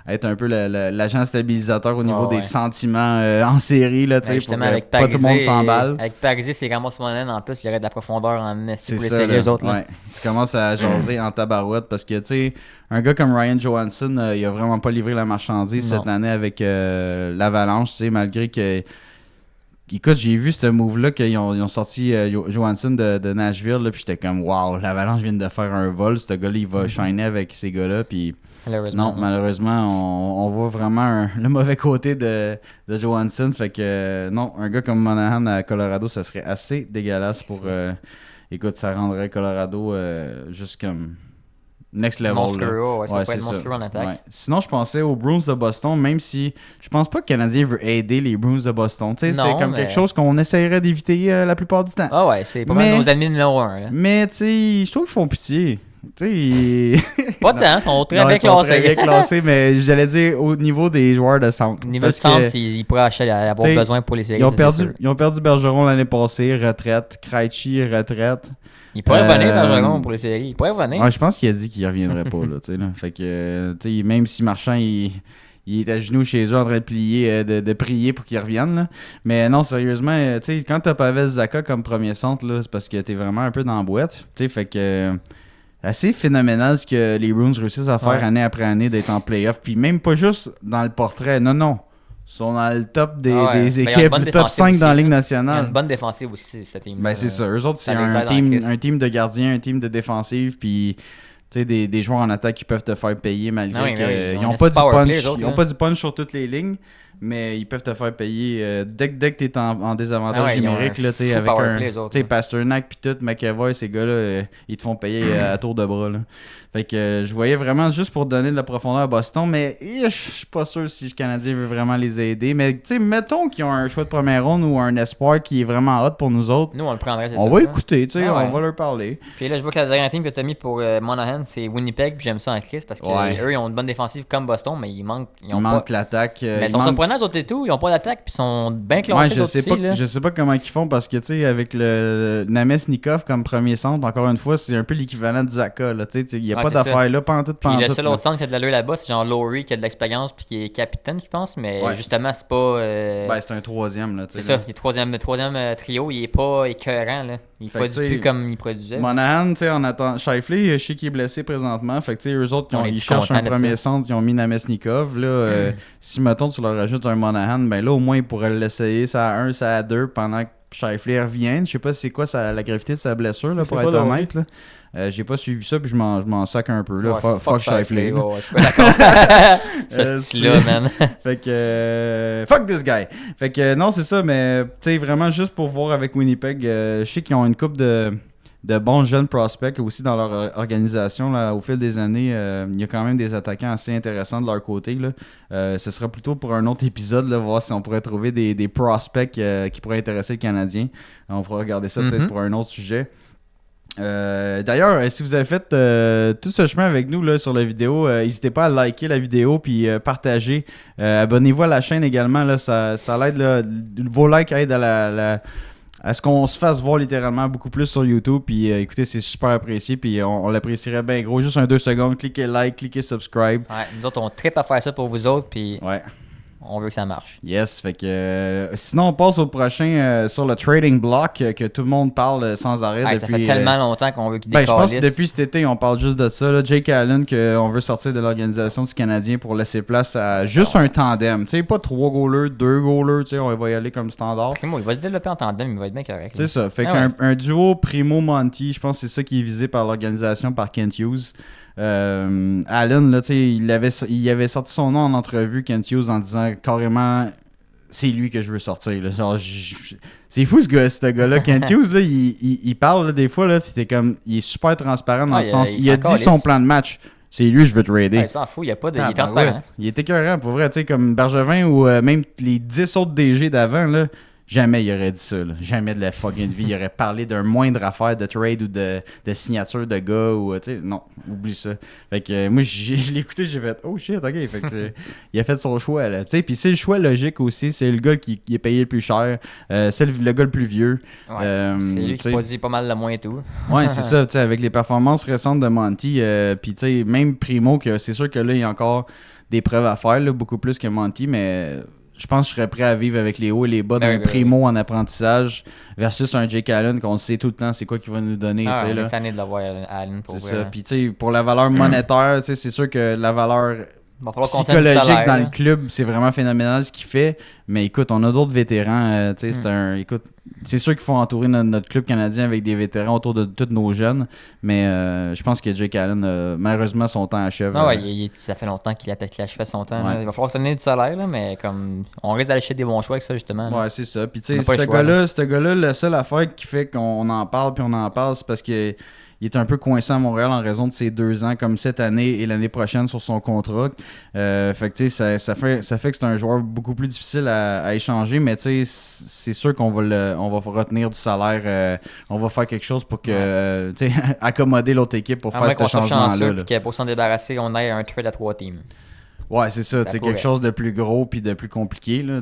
être un peu l'agent stabilisateur au niveau des sentiments en série, là, pour que pas tout le monde s'emballe. Avec Parisé, c'est Ramos Monahan, en plus, il y aurait de la profondeur en esti pour les séries, eux autres. Là. Ouais. Tu commences à jaser en tabarouette parce que, tu sais, un gars comme Ryan Johansson, il a vraiment pas livré la marchandise cette année avec l'Avalanche, tu sais, malgré que... Écoute, j'ai vu ce move-là qu'ils ont sorti Johansson de Nashville, là, puis j'étais comme, wow, l'Avalanche vient de faire un vol, ce gars-là, il va shiner avec ces gars-là, puis malheureusement, on voit vraiment le mauvais côté de Johansson, fait que non, un gars comme Monahan à Colorado, ça serait assez dégueulasse pour... écoute, ça rendrait Colorado juste comme... next level. Monstrueux, ça pourrait être monstrueux en attaque. Ouais. Sinon, je pensais aux Bruins de Boston, même si je pense pas que le Canadien veut aider les Bruins de Boston. C'est comme quelque chose qu'on essaierait d'éviter la plupart du temps. Ah ouais, c'est pas mal nos amis numéro 1. Là. Mais tu sais, je trouve qu'ils font pitié. Pas tant, ils sont très bien classés. Très bien classés, mais j'allais dire au niveau des joueurs de centre. Au niveau de centre, ils pourraient avoir besoin pour les séries. Ils ont perdu Bergeron l'année passée, retraite. Krejci, retraite. Il pourrait revenir, Bergeron, pour les séries. Il pourrait revenir. Ouais, je pense qu'il a dit qu'il reviendrait pas. Là. Fait que, même si Marchand, il est à genoux chez eux en train de plier, de prier pour qu'il revienne. Là. Mais non, sérieusement, quand t'as Pavel Zacha comme premier centre, là, c'est parce que t'es vraiment un peu dans la boîte. Fait que assez phénoménal ce que les Bruins réussissent à faire année après année, d'être en playoff. Puis même pas juste dans le portrait, non. Ils sont dans le top des équipes, le top 5 dans la Ligue nationale. Il y a une bonne défensive aussi, cette team. Ben c'est ça. Eux autres, c'est un team de gardiens, un team de défensive, puis des joueurs en attaque qui peuvent te faire payer malgré qu'ils n'ont pas du punch. Ils n'ont pas du punch sur toutes les lignes, mais ils peuvent te faire payer dès que tu es en désavantage numérique. Là, avec Pasternak puis tout, McAvoy, ces gars-là, ils te font payer à tour de bras. Là. Fait que je voyais vraiment juste pour donner de la profondeur à Boston, mais je suis pas sûr si le Canadien veut vraiment les aider. Mais mettons qu'ils ont un choix de première ronde ou un espoir qui est vraiment hot pour nous autres. Nous, on le prendrait, c'est on va écouter, on va leur parler. Puis là, je vois que la dernière team que tu as mis pour Monahan, c'est Winnipeg, puis j'aime ça en crise parce qu'eux, ils ont une bonne défensive comme Boston, mais ils manquent l'attaque. Mais ils sont surprenants, autres et tout. Ils n'ont pas d'attaque, puis ils sont bien clenchés. Je sais pas comment ils font parce que, tu sais, avec le Namestnikov comme premier centre, encore une fois, c'est un peu l'équivalent de Zaka. Il n'y a pas d'affaire là, pas en tout. Le seul autre centre qui a de l'allure là-bas, c'est genre Lowry qui a de l'expérience puis qui est capitaine, je pense, mais justement, c'est pas. C'est un troisième. Là, c'est ça, le troisième trio, il est pas écœurant. Là. Il produit plus comme il produisait. Monahan, on attend. Shifley, je sais qu'il est blessé présentement. Fait que eux autres, ils cherchent un premier centre, ils ont mis Namestnikov. Là, si mettons tu leur rajoutes un Monahan, ben là au moins ils pourraient l'essayer, ça à 1, ça à 2 pendant que Shifley revienne. Je sais pas c'est quoi la gravité de sa blessure là, pour être honnête. Là. J'ai pas suivi ça puis je m'en sac un peu là. Fuck Shifley. Je suis pas d'accord. Ce style-là, man. Fait que fuck this guy. Fait que non, c'est ça, mais tu sais vraiment juste pour voir avec Winnipeg, je sais qu'ils ont une couple de bons jeunes prospects aussi dans leur organisation là, au fil des années. Il y a quand même des attaquants assez intéressants de leur côté. Là. Ce sera plutôt pour un autre épisode, là, voir si on pourrait trouver des prospects qui pourraient intéresser le Canadien. On pourra regarder ça peut-être pour un autre sujet. D'ailleurs, si vous avez fait tout ce chemin avec nous là, sur la vidéo, n'hésitez pas à liker la vidéo puis partager. Abonnez-vous à la chaîne également. Là, ça l'aide. Là, vos likes aident à ce qu'on se fasse voir littéralement beaucoup plus sur YouTube. Puis écoutez, c'est super apprécié. Puis on l'apprécierait bien gros. Juste un 2 secondes. Cliquez like, cliquez subscribe. Ouais, nous autres, on trippe à faire ça pour vous autres. Puis on veut que ça marche. Yes, fait que sinon on passe au prochain sur le trading block que tout le monde parle sans arrêt depuis. Ça fait tellement longtemps qu'on veut qu'il décalisse. Je pense que depuis cet été, on parle juste de ça. Là. Jake Allen, qu'on veut sortir de l'organisation du Canadien pour laisser place à juste un tandem. Tu sais, pas 3 goalers, 2 goalers, tu sais, on va y aller comme standard. Il va se développer en tandem, il va être bien correct. C'est ça, fait qu'un duo Primo-Monty, je pense que c'est ça qui est visé par l'organisation, par Kent Hughes. Allen, là, il avait sorti son nom en entrevue, Kent Hughes, en disant carrément c'est lui que je veux sortir. Là. Genre, c'est fou ce gars-là. Kent Hughes, là, il parle là, des fois, là, c'était comme, il est super transparent dans le sens. Il a dit son plan de match. C'est lui, je veux trader. Il s'en fout, il est transparent. Il est écœurant, pour vrai, comme Bergevin ou même les 10 autres DG d'avant, là. Jamais il aurait dit ça. Là. Jamais de la fucking vie. Il aurait parlé d'un moindre affaire de trade ou de signature de gars. Ou, non, oublie ça. Fait que moi, je l'ai écouté, j'ai fait oh shit, ok. Fait que, il a fait son choix. Puis c'est le choix logique aussi. C'est le gars qui est payé le plus cher. C'est le gars le plus vieux. Ouais, c'est lui qui produit pas mal le moins et tout. Ouais, c'est ça. Avec les performances récentes de Monty. Puis même Primo, que c'est sûr que là, il y a encore des preuves à faire, là, beaucoup plus que Monty. Mais. Je pense que je serais prêt à vivre avec les hauts et les bas d'un Primo en apprentissage versus un Jake Allen qu'on sait tout le temps c'est quoi qu'il va nous donner. On est tanné de l'avoir Allen pour c'est ça. Puis pour la valeur monétaire, c'est sûr que la valeur psychologique dans le club, c'est vraiment phénoménal ce qu'il fait. Mais écoute, on a d'autres vétérans. C'est sûr qu'il faut entourer notre club canadien avec des vétérans autour de tous nos jeunes. Mais je pense que Jake Allen, malheureusement, son temps achève. Ça fait longtemps qu'il a achevé son temps. Il va falloir tenir du salaire, là, mais comme on risque d'aller chercher des bons choix avec ça, justement. Là. Ouais, c'est ça. Puis tu sais, ce gars-là, la seule affaire qui fait qu'on en parle, puis on en parle, c'est parce que il est un peu coincé à Montréal en raison de ses 2 ans, comme cette année et l'année prochaine sur son contrat. Fait que tu sais, ça fait que c'est un joueur beaucoup plus difficile à échanger, mais tu sais, c'est sûr qu'on va retenir du salaire. On va faire quelque chose pour que tu sais, accommoder l'autre équipe pour faire ce changement-là. Puis pour s'en débarrasser, on ait un trade à 3 teams. Ouais, c'est ça, c'est quelque chose de plus gros puis de plus compliqué là,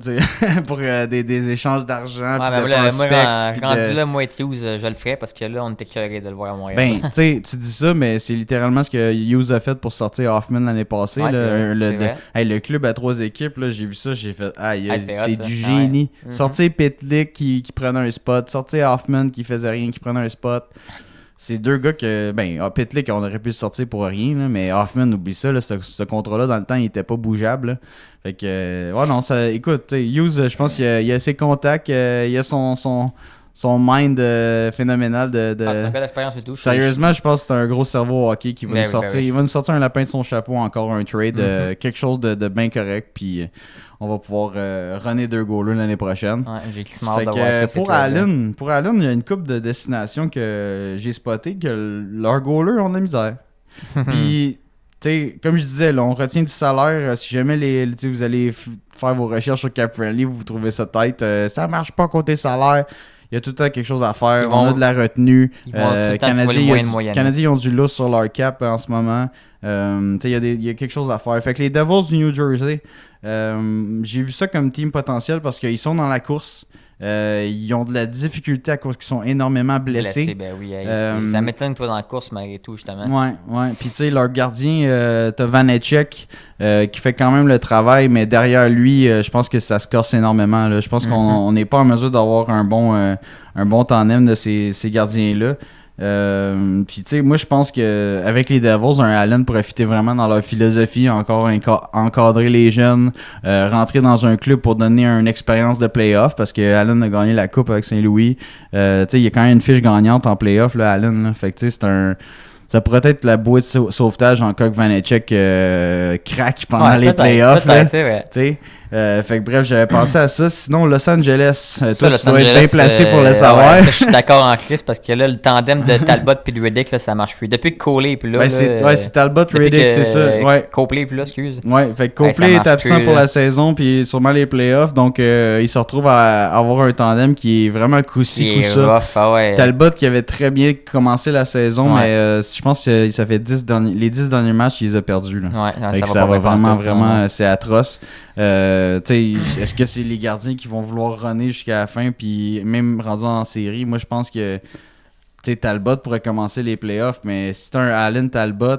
pour des échanges d'argent. Ouais, moi, rendu là, moi et Hughes, je le ferais parce que là, on était curieux de le voir à Montréal. Ben, tu sais, tu dis ça, mais c'est littéralement ce que Hughes a fait pour sortir Hoffman l'année passée. Ouais, le club à 3 équipes, là, j'ai vu ça, j'ai fait c'est du génie. Sortir Pitlick qui prenait un spot, sortir Hoffman qui faisait rien, qui prenait un spot. c'est deux gars que, Pitlick, on aurait pu le sortir pour rien, là, mais Hoffman, oublie ça, là, ce contrat-là, dans le temps, il était pas bougeable. Là. Fait que, écoute, Hughes, je pense qu'il a ses contacts, il a son mind phénoménal c'est un peu d'expérience et tout. Sérieusement, je pense que c'est un gros cerveau au hockey qui va nous sortir. Il va nous sortir un lapin de son chapeau, encore un trade, quelque chose de bien correct, puis on va pouvoir runner 2 goalers l'année prochaine. Ouais, j'ai clairement hâte de voir ça. Pour Allen, il y a une couple de destinations que j'ai spoté que leurs goalers ont de la misère. Puis, tu sais, comme je disais, là, on retient du salaire. Si jamais vous allez faire vos recherches sur Cap Friendly, vous trouvez ça tête, ça marche pas côté salaire. Il y a tout le temps quelque chose à faire. On a de la retenue. Canadiens, ils ont du lousse sur leur cap en ce moment. Il y a quelque chose à faire. Fait que les Devils du New Jersey, j'ai vu ça comme team potentiel parce qu'ils sont dans la course. Ils ont de la difficulté à cause qu'ils sont énormément blessés. Ben oui, ça m'étonne toi dans la course malgré tout, justement. Ouais. Puis tu sais, leur gardien, t'as Vanecek qui fait quand même le travail, mais derrière lui, je pense que ça se corse énormément. Là. Je pense qu'on n'est pas en mesure d'avoir un bon tandem de ces gardiens-là. Puis tu sais, moi je pense que avec les Devils, un Allen pourrait fitter vraiment dans leur philosophie, encore encadrer les jeunes, rentrer dans un club pour donner une expérience de playoff, parce que Allen a gagné la coupe avec Saint-Louis. Tu sais, il y a quand même une fiche gagnante en playoff là, Allen. Là. Fait que tu sais, ça pourrait être la bouée de sauvetage en cas que Vanecek craque pendant les playoffs. Fait que bref, j'avais pensé à ça. Sinon, Los Angeles, toi, tu dois être bien placé pour le savoir. Je suis d'accord en crise parce que là, le tandem de Talbot et de Riddick, là, ça marche plus. Depuis que Coley puis là. C'est Talbot, Riddick, c'est ça. Ouais. Copley puis là, excuse. Ouais, fait que Copley est absent plus, pour la saison puis sûrement les playoffs. Donc, il se retrouve à avoir un tandem qui est vraiment coup-ci, coup-ça. Talbot qui avait très bien commencé la saison, mais je pense que ça fait les 10 derniers matchs, il les a perdus. Là. Ouais, ça va vraiment, c'est atroce. Est-ce que c'est les gardiens qui vont vouloir runner jusqu'à la fin puis même rendu en série? Moi je pense que Talbot pourrait commencer les playoffs, mais si t'as un Allen Talbot,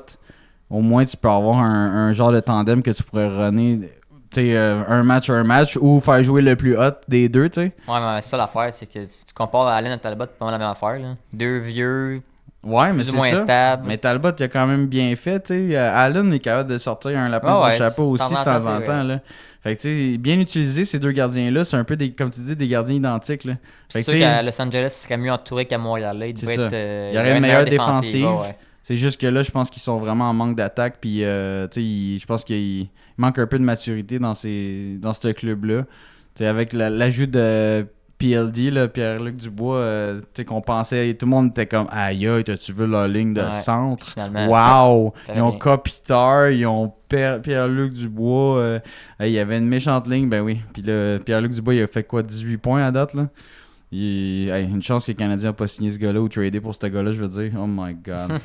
au moins tu peux avoir un genre de tandem que tu pourrais runner un match ou faire jouer le plus hot des deux. Ouais, mais ça l'affaire, c'est que si tu compares Allen et Talbot, c'est pas la même affaire. Là. Deux vieux. Ouais, mais c'est moins ça. Stable. Mais Talbot, il a quand même bien fait. T'sais. Allen est capable de sortir un lapin sur le chapeau aussi de temps en temps. Là. Fait que, tu sais, bien utilisé, ces deux gardiens-là, c'est un peu, comme tu dis, des gardiens identiques. Là. C'est sûr qu'à Los Angeles, il serait mieux entouré qu'à Montréal. Là. Il y aurait une meilleure défensive. Ouais. C'est juste que là, je pense qu'ils sont vraiment en manque d'attaque. Puis, je pense qu'il manque un peu de maturité dans ce club-là. T'sais, avec l'ajout de PLD, là, Pierre-Luc Dubois, qu'on pensait, tout le monde était comme aïe, t'as-tu vu leur ligne de centre? Finalement. Wow! Ils ont Kopitar, ils ont Pierre-Luc Dubois, il y avait une méchante ligne, ben oui. Puis là, Pierre-Luc Dubois, il a fait quoi, 18 points à date, là? Une chance que les Canadiens n'ont pas signé ce gars-là ou tradé pour ce gars-là, je veux dire. Oh my God.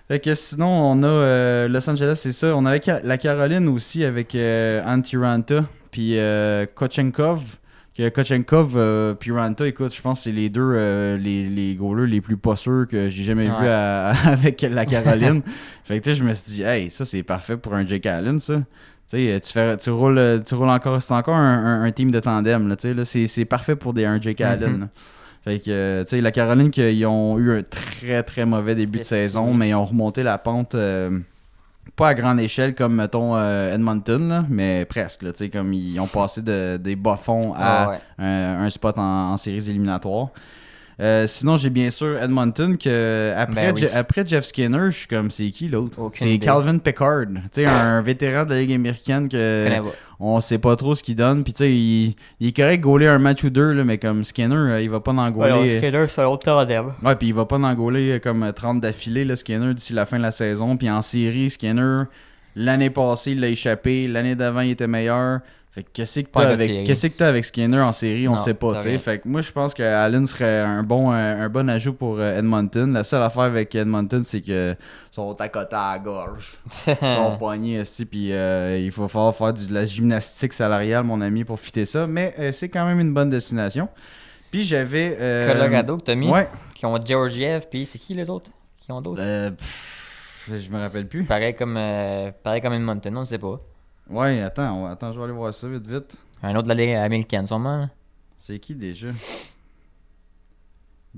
Fait que sinon, on a Los Angeles, c'est ça. On avait la Caroline aussi avec Antti Raanta puis Kochenkov. Kochenkov puis Raanta, écoute, je pense que c'est les deux les goalers les plus pas sûrs que j'ai jamais vu avec la Caroline. Fait que tu sais, je me suis dit, hey, ça c'est parfait pour un Jake Allen, ça. Tu sais, tu roules encore, c'est encore un team de tandem, là, tu sais, là, c'est parfait pour un Jake Allen. Là. Fait que, tu sais, la Caroline, ils ont eu un très très mauvais début de saison, mais ils ont remonté la pente. Pas à grande échelle comme, mettons, Edmonton, là, mais presque. Là, comme ils ont passé des bas-fonds à un spot en séries éliminatoires. Sinon, j'ai bien sûr Edmonton que après Jeff Skinner, je suis comme, c'est qui l'autre? C'est Calvin Pickard. Un vétéran de la Ligue américaine que on sait pas trop ce qu'il donne. Puis il est correct de gauler un match ou deux, là, mais comme Skinner, il va pas en gauler. Skinner, c'est l'autre tandem. Ouais, puis il va pas en gauler comme 30 d'affilée, là, Skinner, d'ici la fin de la saison. Puis en série, Skinner, l'année passée, il l'a échappé. L'année d'avant, il était meilleur. Fait que qu'est-ce que t'as avec Skinner en série, on sait pas, tu sais. Fait que moi je pense que Allen serait un bon ajout pour Edmonton. La seule affaire avec Edmonton, c'est que sont à côté à la gorge. Ils sont poignés aussi, puis il faut falloir faire de la gymnastique salariale, mon ami, pour fitter ça. Mais c'est quand même une bonne destination. Puis j'avais Colorado que t'as mis, qui ont Georgiev, puis c'est qui les autres qui ont d'autres? Je me rappelle plus. Pareil comme Edmonton, on ne sait pas. Ouais, attends, je vais aller voir ça vite. Un autre de la Ligue américaine, sûrement. Là. C'est qui déjà?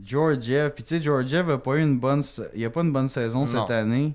Georgiev. Puis tu sais, Georgiev a pas eu une bonne saison cette année.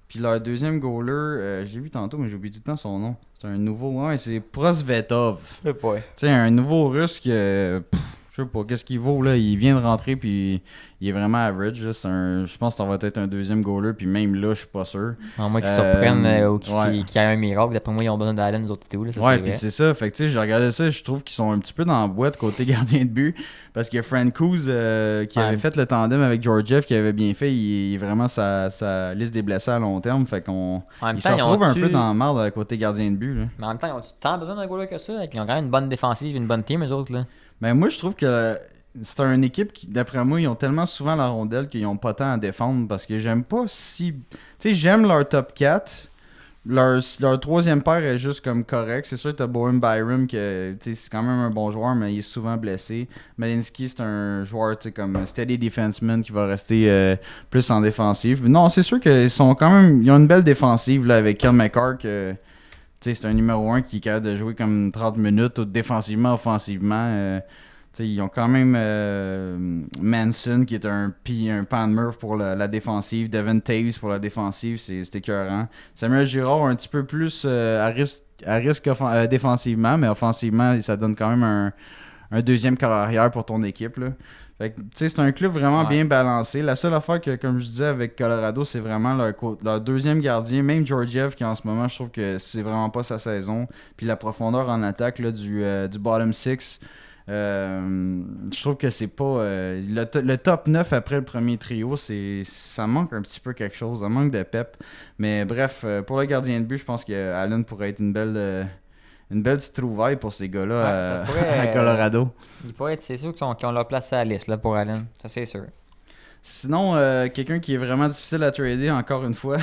Puis leur deuxième goaler, je l'ai vu tantôt, mais j'ai oublié tout le temps son nom. C'est un nouveau, c'est Prosvetov. Tu sais, un nouveau russe que... je sais pas, qu'est-ce qu'il vaut, là. Il vient de rentrer, puis il est vraiment average. Là. Je pense que ça va être un deuxième goaler, puis même là, je suis pas sûr. À moins qu'ils surprennent ou qu'il y ait un miracle. D'après moi, ils ont besoin d'Allen, nous autres, et tout. Là, ça, puis c'est ça. Fait que tu sais, j'ai regardé ça, je trouve qu'ils sont un petit peu dans la boîte côté gardien de but. Parce que Francouz, qui avait fait le tandem avec Georgiev, qui avait bien fait, il est vraiment sa liste des blessés à long terme. Fait qu'on il se retrouve un peu dans la merde côté gardien de but. Là. Mais en même temps, ils ont tant besoin d'un goaler que ça. Ils ont quand même une bonne défensive, une bonne team, eux autres. Là. Ben moi, je trouve que c'est une équipe qui, d'après moi, ils ont tellement souvent la rondelle qu'ils n'ont pas tant à défendre parce que j'aime pas si... Tu sais, j'aime leur top 4. Leur troisième paire est juste comme correct. C'est sûr que t'as Bowen Byram, que c'est quand même un bon joueur, mais il est souvent blessé. Malinsky, c'est un joueur comme steady defenseman qui va rester plus en défensive. Non, c'est sûr qu'ils sont quand même... Ils ont une belle défensive là, avec Kel McCarr que... c'est un numéro 1 qui est capable de jouer comme 30 minutes, défensivement, offensivement. Ils ont quand même Manson qui est un pan de mur pour la défensive. Devin Taves pour la défensive, c'est écœurant. Samuel Girard un petit peu plus à risque défensivement, mais offensivement, ça donne quand même un deuxième corps arrière pour ton équipe. Là. Fait que, c'est un club vraiment bien balancé. La seule affaire que, comme je disais avec Colorado, c'est vraiment leur deuxième gardien. Même Georgiev, qui en ce moment, je trouve que c'est vraiment pas sa saison. Puis la profondeur en attaque là, du bottom 6. Je trouve que c'est pas le top 9 après le premier trio, ça manque un petit peu quelque chose, ça manque de pep. Mais bref, pour le gardien de but, je pense que Allen pourrait être une belle petite trouvaille pour ces gars-là à Colorado. Il pourrait être, c'est sûr qu'ils ont leur place à la liste là, pour Allen, ça c'est sûr. Sinon, quelqu'un qui est vraiment difficile à trader, encore une fois,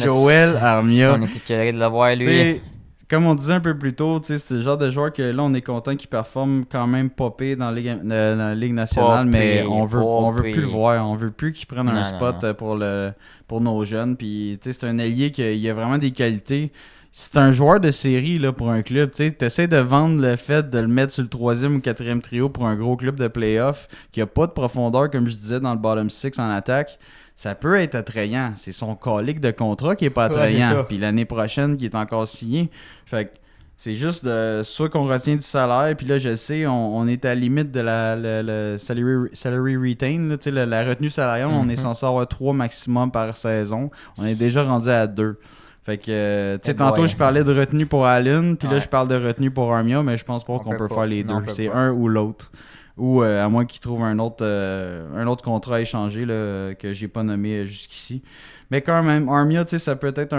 Joel Armia. On était curieux de le voir, lui. T'sais, comme on disait un peu plus tôt, c'est le genre de joueur que là, on est content qu'il performe quand même popé dans la Ligue nationale, mais on veut plus le voir. On veut plus qu'il prenne un spot pour nos jeunes. Puis, c'est un allié qui a vraiment des qualités. C'est un joueur de série là, pour un club. Tu essaies de vendre le fait de le mettre sur le 3e ou 4e trio pour un gros club de playoff qui n'a pas de profondeur, comme je disais, dans le bottom 6 en attaque. Ça peut être attrayant. C'est son calique de contrat qui est pas attrayant. Puis l'année prochaine, qui est encore signé. Fait que c'est juste soit qu'on retient du salaire. Puis là, je sais, on est à la limite de la salary retain. Là, la retenue salariale, on est censé avoir 3 maximum par saison. On est déjà rendu à 2. Fait que, tantôt, je parlais de retenue pour Allen. Puis là, je parle de retenue pour Armia. Mais je pense pas qu'on peut faire les deux. C'est un ou l'autre. Ou à moins qu'il trouve un autre contrat à échanger là, que j'ai pas nommé jusqu'ici. Mais quand même, Armia, ça peut être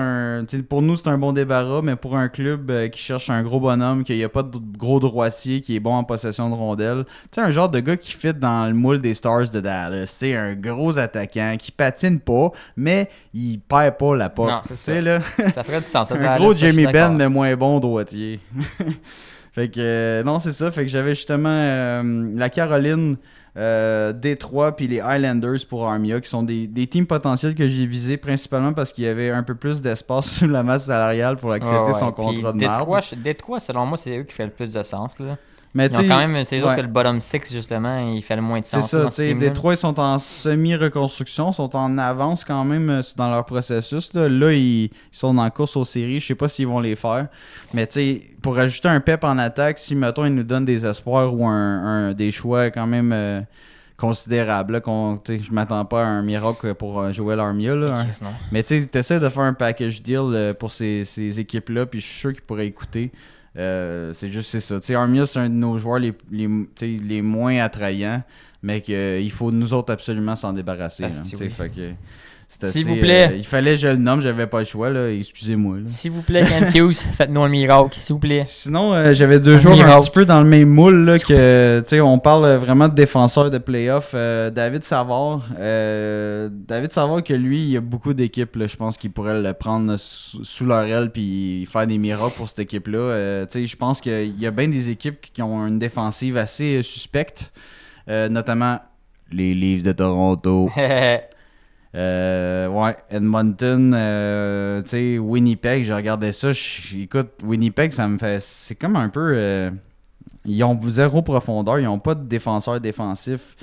pour nous, c'est un bon débarras, mais pour un club qui cherche un gros bonhomme, qu'il n'y a pas de gros droitier, qui est bon en possession de rondelles, un genre de gars qui fit dans le moule des Stars de Dallas. Un gros attaquant qui patine pas, mais il perd pas la porte. Non, c'est ça. Là. Ça ferait du sens. Un gros Jamie Benn, mais moins bon droitier. Fait que, non, c'est ça. Fait que j'avais justement la Caroline, Détroit puis les Highlanders pour Armia, qui sont des teams potentiels que j'ai visés principalement parce qu'il y avait un peu plus d'espace sous la masse salariale pour accepter son contrat de marde. Détroit, selon moi, c'est eux qui fait le plus de sens. Là. Mais ils ont quand même, c'est sûr que le bottom 6, justement, il fait le moins de sens. C'est ça, tu sais, Détroit, ils sont en semi-reconstruction, sont en avance quand même dans leur processus. Là, ils sont en course aux séries, je sais pas s'ils vont les faire. Mais tu sais, pour ajouter un pep en attaque, si, mettons, ils nous donnent des espoirs ou des choix quand même considérables, je m'attends pas à un miracle pour Joel Armia. Là, mais tu essaies de faire un package deal pour ces équipes-là, puis je suis sûr qu'ils pourraient écouter. C'est ça. T'sais, Armia, c'est un de nos joueurs les moins attrayants, mais qu'il faut nous autres absolument s'en débarrasser. Fait que c'est assez, s'il vous plaît. Il fallait que je le nomme, j'avais pas le choix. Là, excusez-moi. Là. S'il vous plaît, Kent Hughes, faites-nous un miracle, s'il vous plaît. Sinon, j'avais deux joueurs un petit peu dans le même moule. Là, que, on parle vraiment de défenseurs de playoff. David Savard. David Savard, que lui, il y a beaucoup d'équipes. Je pense qu'il pourrait le prendre sous leur aile et faire des miracles pour cette équipe-là. Je pense qu'il y a bien des équipes qui ont une défensive assez suspecte. Notamment les Leafs de Toronto. Edmonton, Winnipeg, je regardais ça. Écoute, Winnipeg, ça me fait. C'est comme un peu. Ils ont zéro profondeur, ils n'ont pas de défenseur défensif.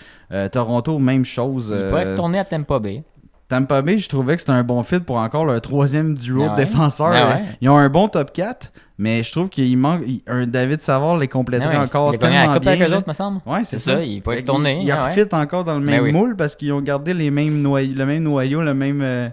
Toronto, même chose. Ils pourraient retourner à Tampa Bay. Tampa Bay, je trouvais que c'était un bon fit pour encore leur troisième duo de défenseurs. Ils ont un bon top 4, mais je trouve qu'il manque. Un David Savard les compléterait encore tellement bien. Il a gagné la coupe avec eux autres, me semble. Ouais, c'est ça. Il pourrait retourner. Ils refitent encore dans le même moule parce qu'ils ont gardé le même noyau, le même...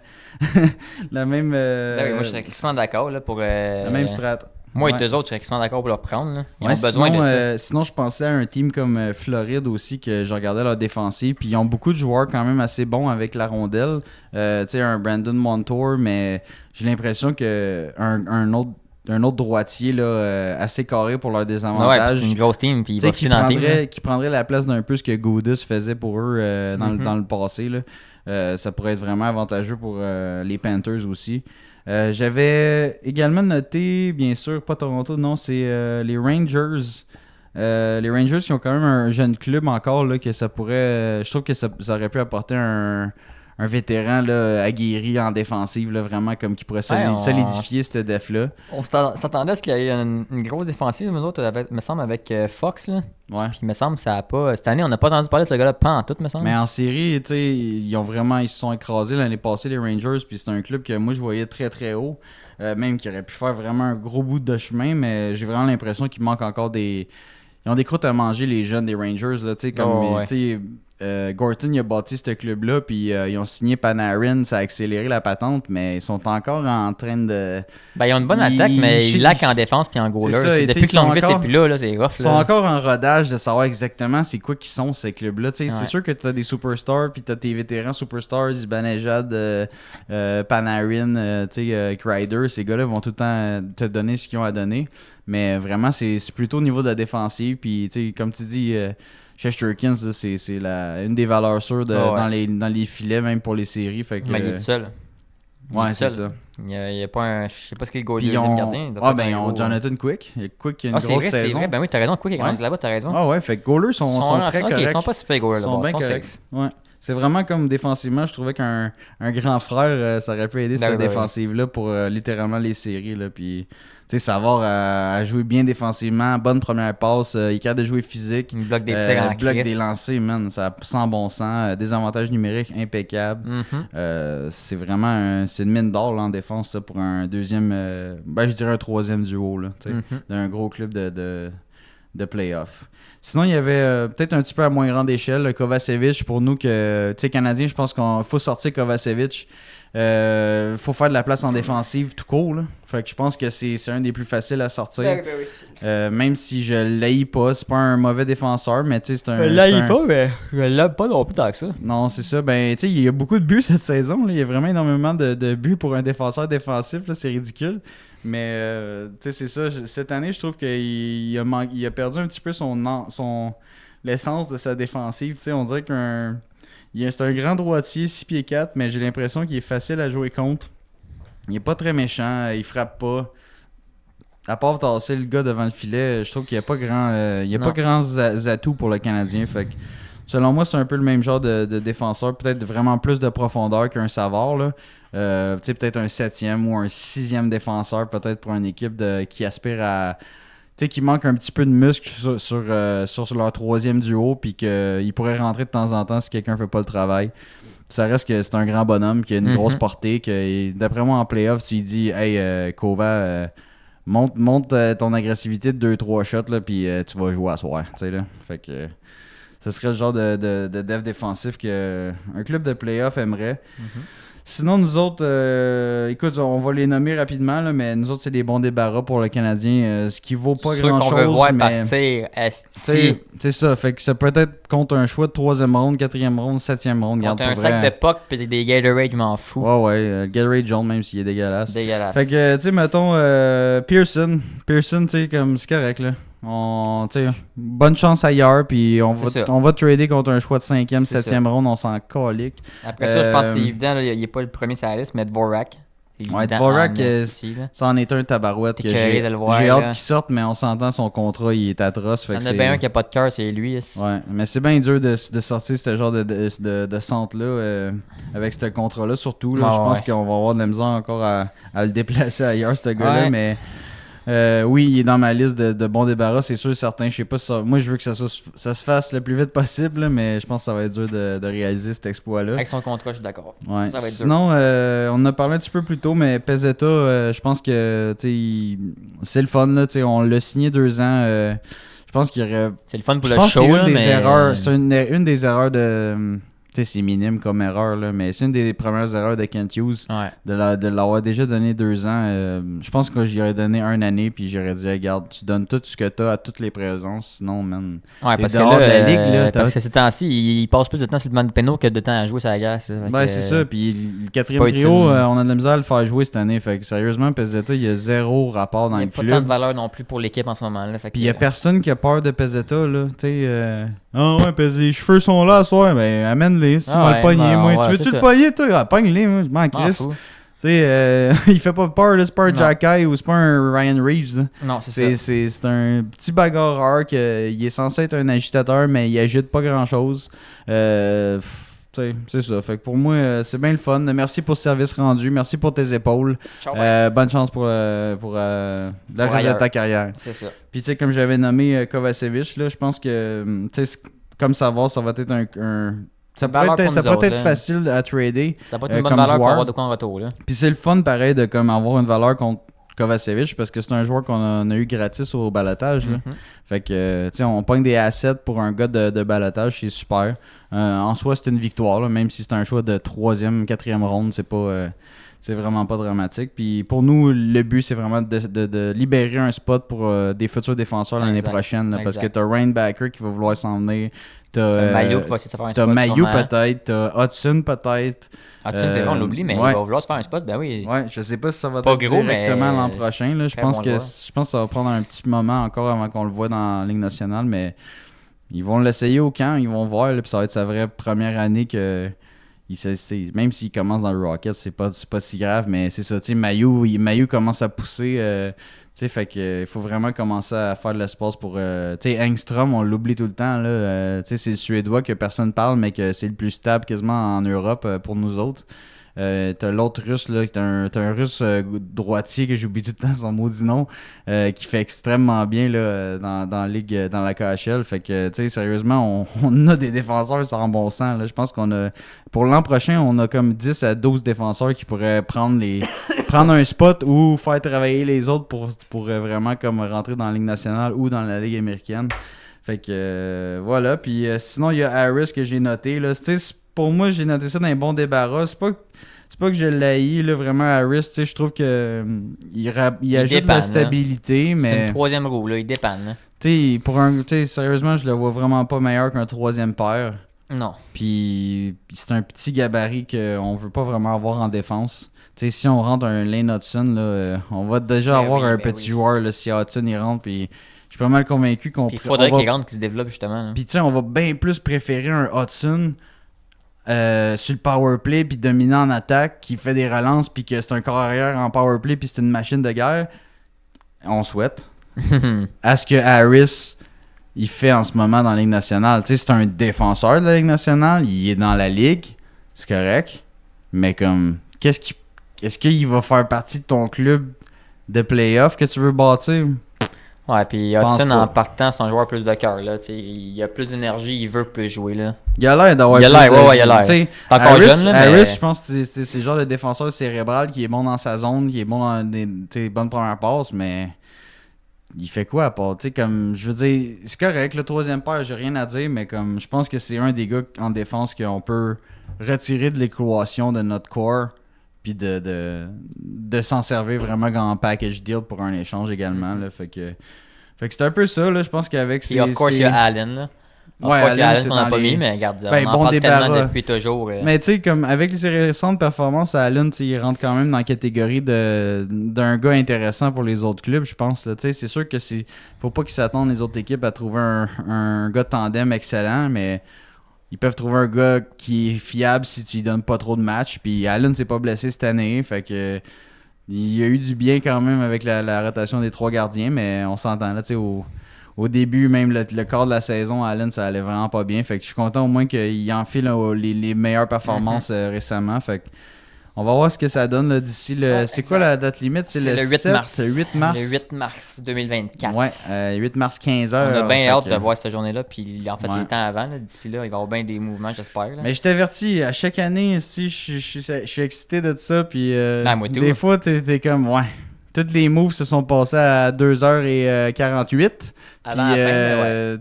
la même... moi, je serais extrêmement d'accord là, pour... la même strat. Moi et deux autres, je serais extrêmement d'accord pour leur prendre. Là. Ils ont besoin sinon, de ça. Sinon, je pensais à un team comme Floride aussi, que je regardais leur défensive. Puis ils ont beaucoup de joueurs quand même assez bons avec la rondelle. Tu sais, un Brandon Montour, mais j'ai l'impression qu'un autre droitier là, assez carré pour leur désavantage. C'est une grosse team, puis il va filer dans le team. Qui prendrait la place d'un peu ce que Goudus faisait pour eux dans le passé. Là. Ça pourrait être vraiment avantageux pour les Panthers aussi. J'avais également noté, bien sûr, pas Toronto, non, c'est les Rangers. Les Rangers qui ont quand même un jeune club encore, là, que ça pourrait... je trouve que ça aurait pu apporter un vétéran là, aguerri en défensive, là, vraiment comme qui pourrait solidifier cette def-là. On s'attendait à ce qu'il y ait une grosse défensive, nous autres, me semble, avec Fox. Là. Ouais. Puis, me semble, ça a pas... Cette année, on n'a pas entendu parler de ce gars-là pas en tout, me semble. Mais en série, tu sais, ils se sont écrasés l'année passée, les Rangers, puis c'est un club que moi, je voyais très, très haut. Même qui aurait pu faire vraiment un gros bout de chemin, mais j'ai vraiment l'impression qu'il manque encore des... Ils ont des croûtes à manger, les jeunes des Rangers, là, tu sais, comme... Gorton, il a bâti ce club-là, puis ils ont signé Panarin, ça a accéléré la patente, mais ils sont encore en train de... ils ont une bonne attaque, mais ils laquent en défense puis en goaler. Depuis que Lundqvist c'est plus là, c'est rough. Ils sont encore en rodage de savoir exactement c'est quoi qu'ils sont, ces clubs-là. C'est sûr que tu as des superstars, puis tu as tes vétérans superstars, Zibanejad, Panarin, Kreider, ces gars-là vont tout le temps te donner ce qu'ils ont à donner, mais vraiment, c'est plutôt au niveau de la défensive, puis comme tu dis... Shesterkin, c'est une des valeurs sûres dans les filets, même pour les séries. Fait que, mais il est tout seul. Ouais, c'est ça. Il n'y a pas un... Je sais pas ce qu'il est le gardien. Ils ont Jonathan Quick. Il y a Quick qui a une grosse saison. C'est vrai, ben oui, t'as raison. Quick est rendu là-bas, t'as raison. Ah ouais, fait que goalers sont très corrects. Ils sont pas super goalers là-bas. Ils sont bien corrects. Ouais. C'est vraiment comme défensivement, je trouvais qu'un grand frère, ça aurait pu aider cette défensive-là pour littéralement les séries. Là, puis, savoir à jouer bien défensivement, bonne première passe, il est capable de jouer physique. Il bloque des tirs en bloque des lancers, man, ça sans bon sens. Des avantages numériques impeccables. C'est vraiment c'est une mine d'or là, en défense ça, pour un deuxième, je dirais un troisième duo là, d'un gros club de play-off. Sinon, il y avait peut-être un petit peu à moins grande échelle, Kovacevic, pour nous, que, tu sais, Canadiens, je pense qu'il faut sortir Kovacevic. Faut faire de la place en défensive tout court. Là. Fait que je pense que c'est un des plus faciles à sortir. Même si je l'haïs pas, c'est pas un mauvais défenseur, mais tu sais, c'est un... Je l'haïs pas, mais je l'aime pas non plus tant que ça. Non, c'est ça. Ben, tu sais, il y a beaucoup de buts cette saison. Là. Il y a vraiment énormément de buts pour un défenseur défensif. Là. C'est ridicule. Mais, tu sais, c'est ça. Cette année, je trouve qu'il a perdu un petit peu l'essence de sa défensive. Tu sais, on dirait c'est un grand droitier, 6 pieds 4, mais j'ai l'impression qu'il est facile à jouer contre. Il est pas très méchant, il frappe pas. À part tasser le gars devant le filet, je trouve qu'il n'y a pas pas grands atouts pour le Canadien. Fait que, selon moi, c'est un peu le même genre de défenseur, peut-être vraiment plus de profondeur qu'un Savard. Là. Peut-être un 7e ou un 6e défenseur, peut-être pour une équipe qui aspire à... Tu sais, qui manque un petit peu de muscle sur leur troisième duo, puis qu'il pourrait rentrer de temps en temps si quelqu'un ne fait pas le travail. Ça reste que c'est un grand bonhomme qui a une grosse portée. Que, d'après moi, en playoff, tu lui dis « Hey, Kova, monte ton agressivité de 2-3 shots, là, puis tu vas jouer à soir. » Fait que ce serait le genre de dev défensif qu'un club de playoff aimerait. Sinon, nous autres, écoute, on va les nommer rapidement, là, mais nous autres, c'est des bons débarras pour le Canadien, ce qui vaut pas grand-chose. Qu'on veut voir partir, c'est ça, fait que ça peut être contre un choix de 3e ronde, 4e ronde, 7e ronde. Contre un sac de puck pis des Gatorade, je m'en fous. Ouais, Gatorade jaune, même s'il est dégueulasse. Fait que, tu sais, mettons, Pearson, tu sais, comme c'est correct, là. Bonne chance ailleurs, puis on va trader contre un choix de 5e, 7e ronde, on s'en calique. Après ça, je pense que c'est évident, là, il n'est pas le premier sur la liste, mais Dvorak. Dvorak, ça en est un tabarouette que j'ai hâte qu'il sorte, mais on s'entend, son contrat, il est atroce. Il y en a bien un qui n'a pas de cœur, c'est lui. Ouais, mais c'est bien dur de sortir ce genre de centre-là, avec ce contrat-là, surtout. Là, je pense qu'on va avoir de la misère encore à le déplacer ailleurs, ce gars-là, mais... Oui, il est dans ma liste de bons débarras, c'est sûr, certain. Je sais pas si moi, je veux que ça se fasse le plus vite possible, là, mais je pense que ça va être dur de réaliser cet exploit-là. Avec son contrat, je suis d'accord. Ouais. Ça va être sinon, on en a parlé un petit peu plus tôt, mais Pezzetta, je pense que c'est le fun. Là, on l'a signé 2 ans. Je pense qu'il y aurait. C'est le fun pour le show, là, mais. C'est une des erreurs de. Tu sais, c'est minime comme erreur, là, mais c'est une des premières erreurs de Kent Hughes de l'avoir déjà donné 2 ans. Je pense que j'y aurais donné 1 année, puis j'aurais dit, regarde, tu donnes tout ce que tu as à toutes les présences, sinon, man. Ouais, parce que là, de la ligue, là, parce que ces temps-ci, il passe plus de temps sur le banc de pénaux que de temps à jouer sur la glace. Ben, c'est ça, puis le 4e trio, on a de la misère à le faire jouer cette année. Fait que sérieusement, Pezzetta, il y a 0 rapport dans le club. Il n'y a pas tant de valeur non plus pour l'équipe en ce moment. Là, puis il n'y a personne qui a peur de Pezzetta, là. Tu sais, ouais, Pezzetta, les cheveux sont là à soir, ben amène-les, si tu vas le pogner. Moi, tu veux-tu le pogner, toi? Pogne-les, moi, je m'en crisse. Tu sais, il fait pas peur, là, c'est pas un Jack Eye ou c'est pas un Ryan Reeves. Là. Non, c'est ça. C'est un petit bagarreur qui est censé être un agitateur, mais il agite pas grand-chose. C'est ça. Fait que pour moi, c'est bien le fun. Merci pour le service rendu. Merci pour tes épaules. Ciao, bonne chance pour le reste de ta carrière. C'est ça. Puis, tu sais, comme j'avais nommé Kovacevic, là, je pense que, tu sais, comme savoir, ça va être un ça pourrait être facile à trader. Ça peut être une bonne valeur pour avoir de quoi en retour. Là. Puis c'est le fun, pareil, de comme avoir une valeur contre Kovacevic parce que c'est un joueur qu'on a eu gratis au balotage. Fait que, tu sais, on pogne des assets pour un gars de balotage, c'est super. En soi, c'est une victoire, là, même si c'est un choix de 3e, 4e ronde, c'est vraiment pas dramatique. Puis pour nous, le but, c'est vraiment de libérer un spot pour des futurs défenseurs l'année prochaine. Là, parce que t'as Rainbacker qui va vouloir s'en venir. T'as Mayo qui va essayer de se faire un spot. T'as Mayo peut-être. T'as Hudson peut-être. Hudson, c'est vrai, on l'oublie, mais il va vouloir se faire un spot. Ben oui. Ouais, je sais pas si ça va pas être gros, directement l'an prochain. Là. Je pense que ça va prendre un petit moment encore avant qu'on le voit dans la Ligue nationale. Mais ils vont l'essayer au camp. Ils vont voir. Là, puis ça va être sa vraie première année que. Même s'il commence dans le Rocket, c'est pas si grave, mais c'est ça, tu sais, Mayo commence à pousser, tu sais, fait que il faut vraiment commencer à faire de l'espace pour, tu sais, Engström, on l'oublie tout le temps, là, tu sais, c'est le Suédois que personne parle, mais que c'est le plus stable quasiment en Europe pour nous autres. T'as l'autre russe, là, t'as un russe droitier que j'oublie tout le temps son maudit nom, qui fait extrêmement bien là, dans la ligue, dans la KHL. Fait que, tu sais, sérieusement, on a des défenseurs sans bon sens. Là. Je pense qu'on a, pour l'an prochain, on a comme 10 à 12 défenseurs qui pourraient prendre un spot ou faire travailler les autres pour vraiment comme rentrer dans la Ligue nationale ou dans la Ligue américaine. Fait que, voilà. Puis sinon, il y a Harris que j'ai noté. Là. Pour moi, j'ai noté ça dans les bons débarras. C'est pas que je l'haïs, là, vraiment, Harris. Je trouve que il ajoute dépanne, de la stabilité, mais... C'est une 3e roue, là. Il dépanne. Sérieusement, je le vois vraiment pas meilleur qu'un 3e paire. Non. Puis c'est un petit gabarit qu'on veut pas vraiment avoir en défense. Si on rentre un Lane Hudson, là, on va déjà avoir un petit joueur. Là, si Hudson il rentre, puis... Je suis pas mal convaincu qu'on... Il faudrait qu'il rentre, qu'il se développe, justement. Puis on va bien plus préférer un Hudson... sur le powerplay puis dominant en attaque, qui fait des relances puis que c'est un corps arrière en powerplay puis c'est une machine de guerre, on souhaite à ce que Harris il fait en ce moment dans la Ligue nationale. Tu sais, c'est un défenseur de la Ligue nationale, il est dans la Ligue, c'est correct, mais comme est-ce qu'il va faire partie de ton club de playoff que tu veux bâtir? Ouais, puis Hudson, en partant, c'est un joueur plus de cœur. Il a plus d'énergie, il veut plus jouer. Là. Il a l'air d'avoir plus d'énergie. Il a l'air. T'es encore jeune, là, Harris, je pense que c'est le genre de défenseur cérébral qui est bon dans sa zone, qui est bon dans des bonnes premières passes, mais il fait quoi à part? Comme, je veux dire, c'est correct, le 3e paire, j'ai rien à dire, mais comme je pense que c'est un des gars en défense qu'on peut retirer de l'équation de notre corps puis de s'en servir vraiment en package deal pour un échange également. Là, fait que c'est un peu ça, là, je pense qu'avec ces... Of course, il y a Allen, là. Ouais, Allen, on n'a pas mis, mais regarde, on en parle tellement depuis toujours. Mais tu sais, comme avec les récentes performances à Allen, il rentre quand même dans la catégorie d'un gars intéressant pour les autres clubs, je pense. C'est sûr que faut pas qu'ils s'attendent les autres équipes à trouver un gars de tandem excellent, mais... Ils peuvent trouver un gars qui est fiable si tu lui donnes pas trop de matchs. Puis Allen s'est pas blessé cette année. Fait que il y a eu du bien quand même avec la rotation des 3 gardiens. Mais on s'entend là, tu sais, au début, même le quart de la saison, Allen, ça allait vraiment pas bien. Fait que je suis content au moins qu'il enfile les meilleures performances récemment. Fait que On va voir ce que ça donne là, d'ici le... c'est quoi la date limite? C'est le 8 mars. Le 8 mars. Le 8 mars 2024. Ouais, 8 mars 15h. On a bien hâte de voir cette journée-là. Puis en fait, les temps avant, là, d'ici là, il va y avoir bien des mouvements, j'espère. Là. Mais je t'avertis, à chaque année, si je suis excité de ça. Puis moi tout. des fois, t'es comme, ouais. Tous les moves se sont passés à 2h48. Avant puis, la fin, ouais.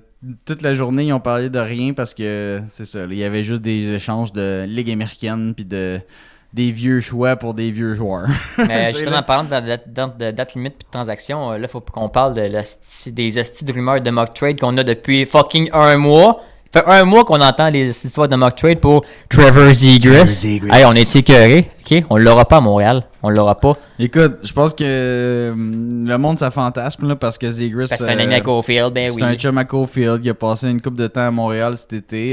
Toute la journée, ils ont parlé de rien parce que, c'est ça, il y avait juste des échanges de Ligue américaine puis des vieux choix pour des vieux joueurs. Mais justement, en parlant de date limite et de transaction, là, il faut qu'on parle des estis de rumeurs de mock trade qu'on a depuis fucking un mois. Ça fait un mois qu'on entend les histoires de mock trade pour Trevor Zegras. Hey, on est écœurés. OK? On l'aura pas à Montréal. On l'aura pas. Écoute, je pense que le monde, ça fantasme là, parce que Zegras... Parce que c'est un ami à Caulfield, ben oui. C'est un chum à Caulfield. Il a passé une couple de temps à Montréal cet été.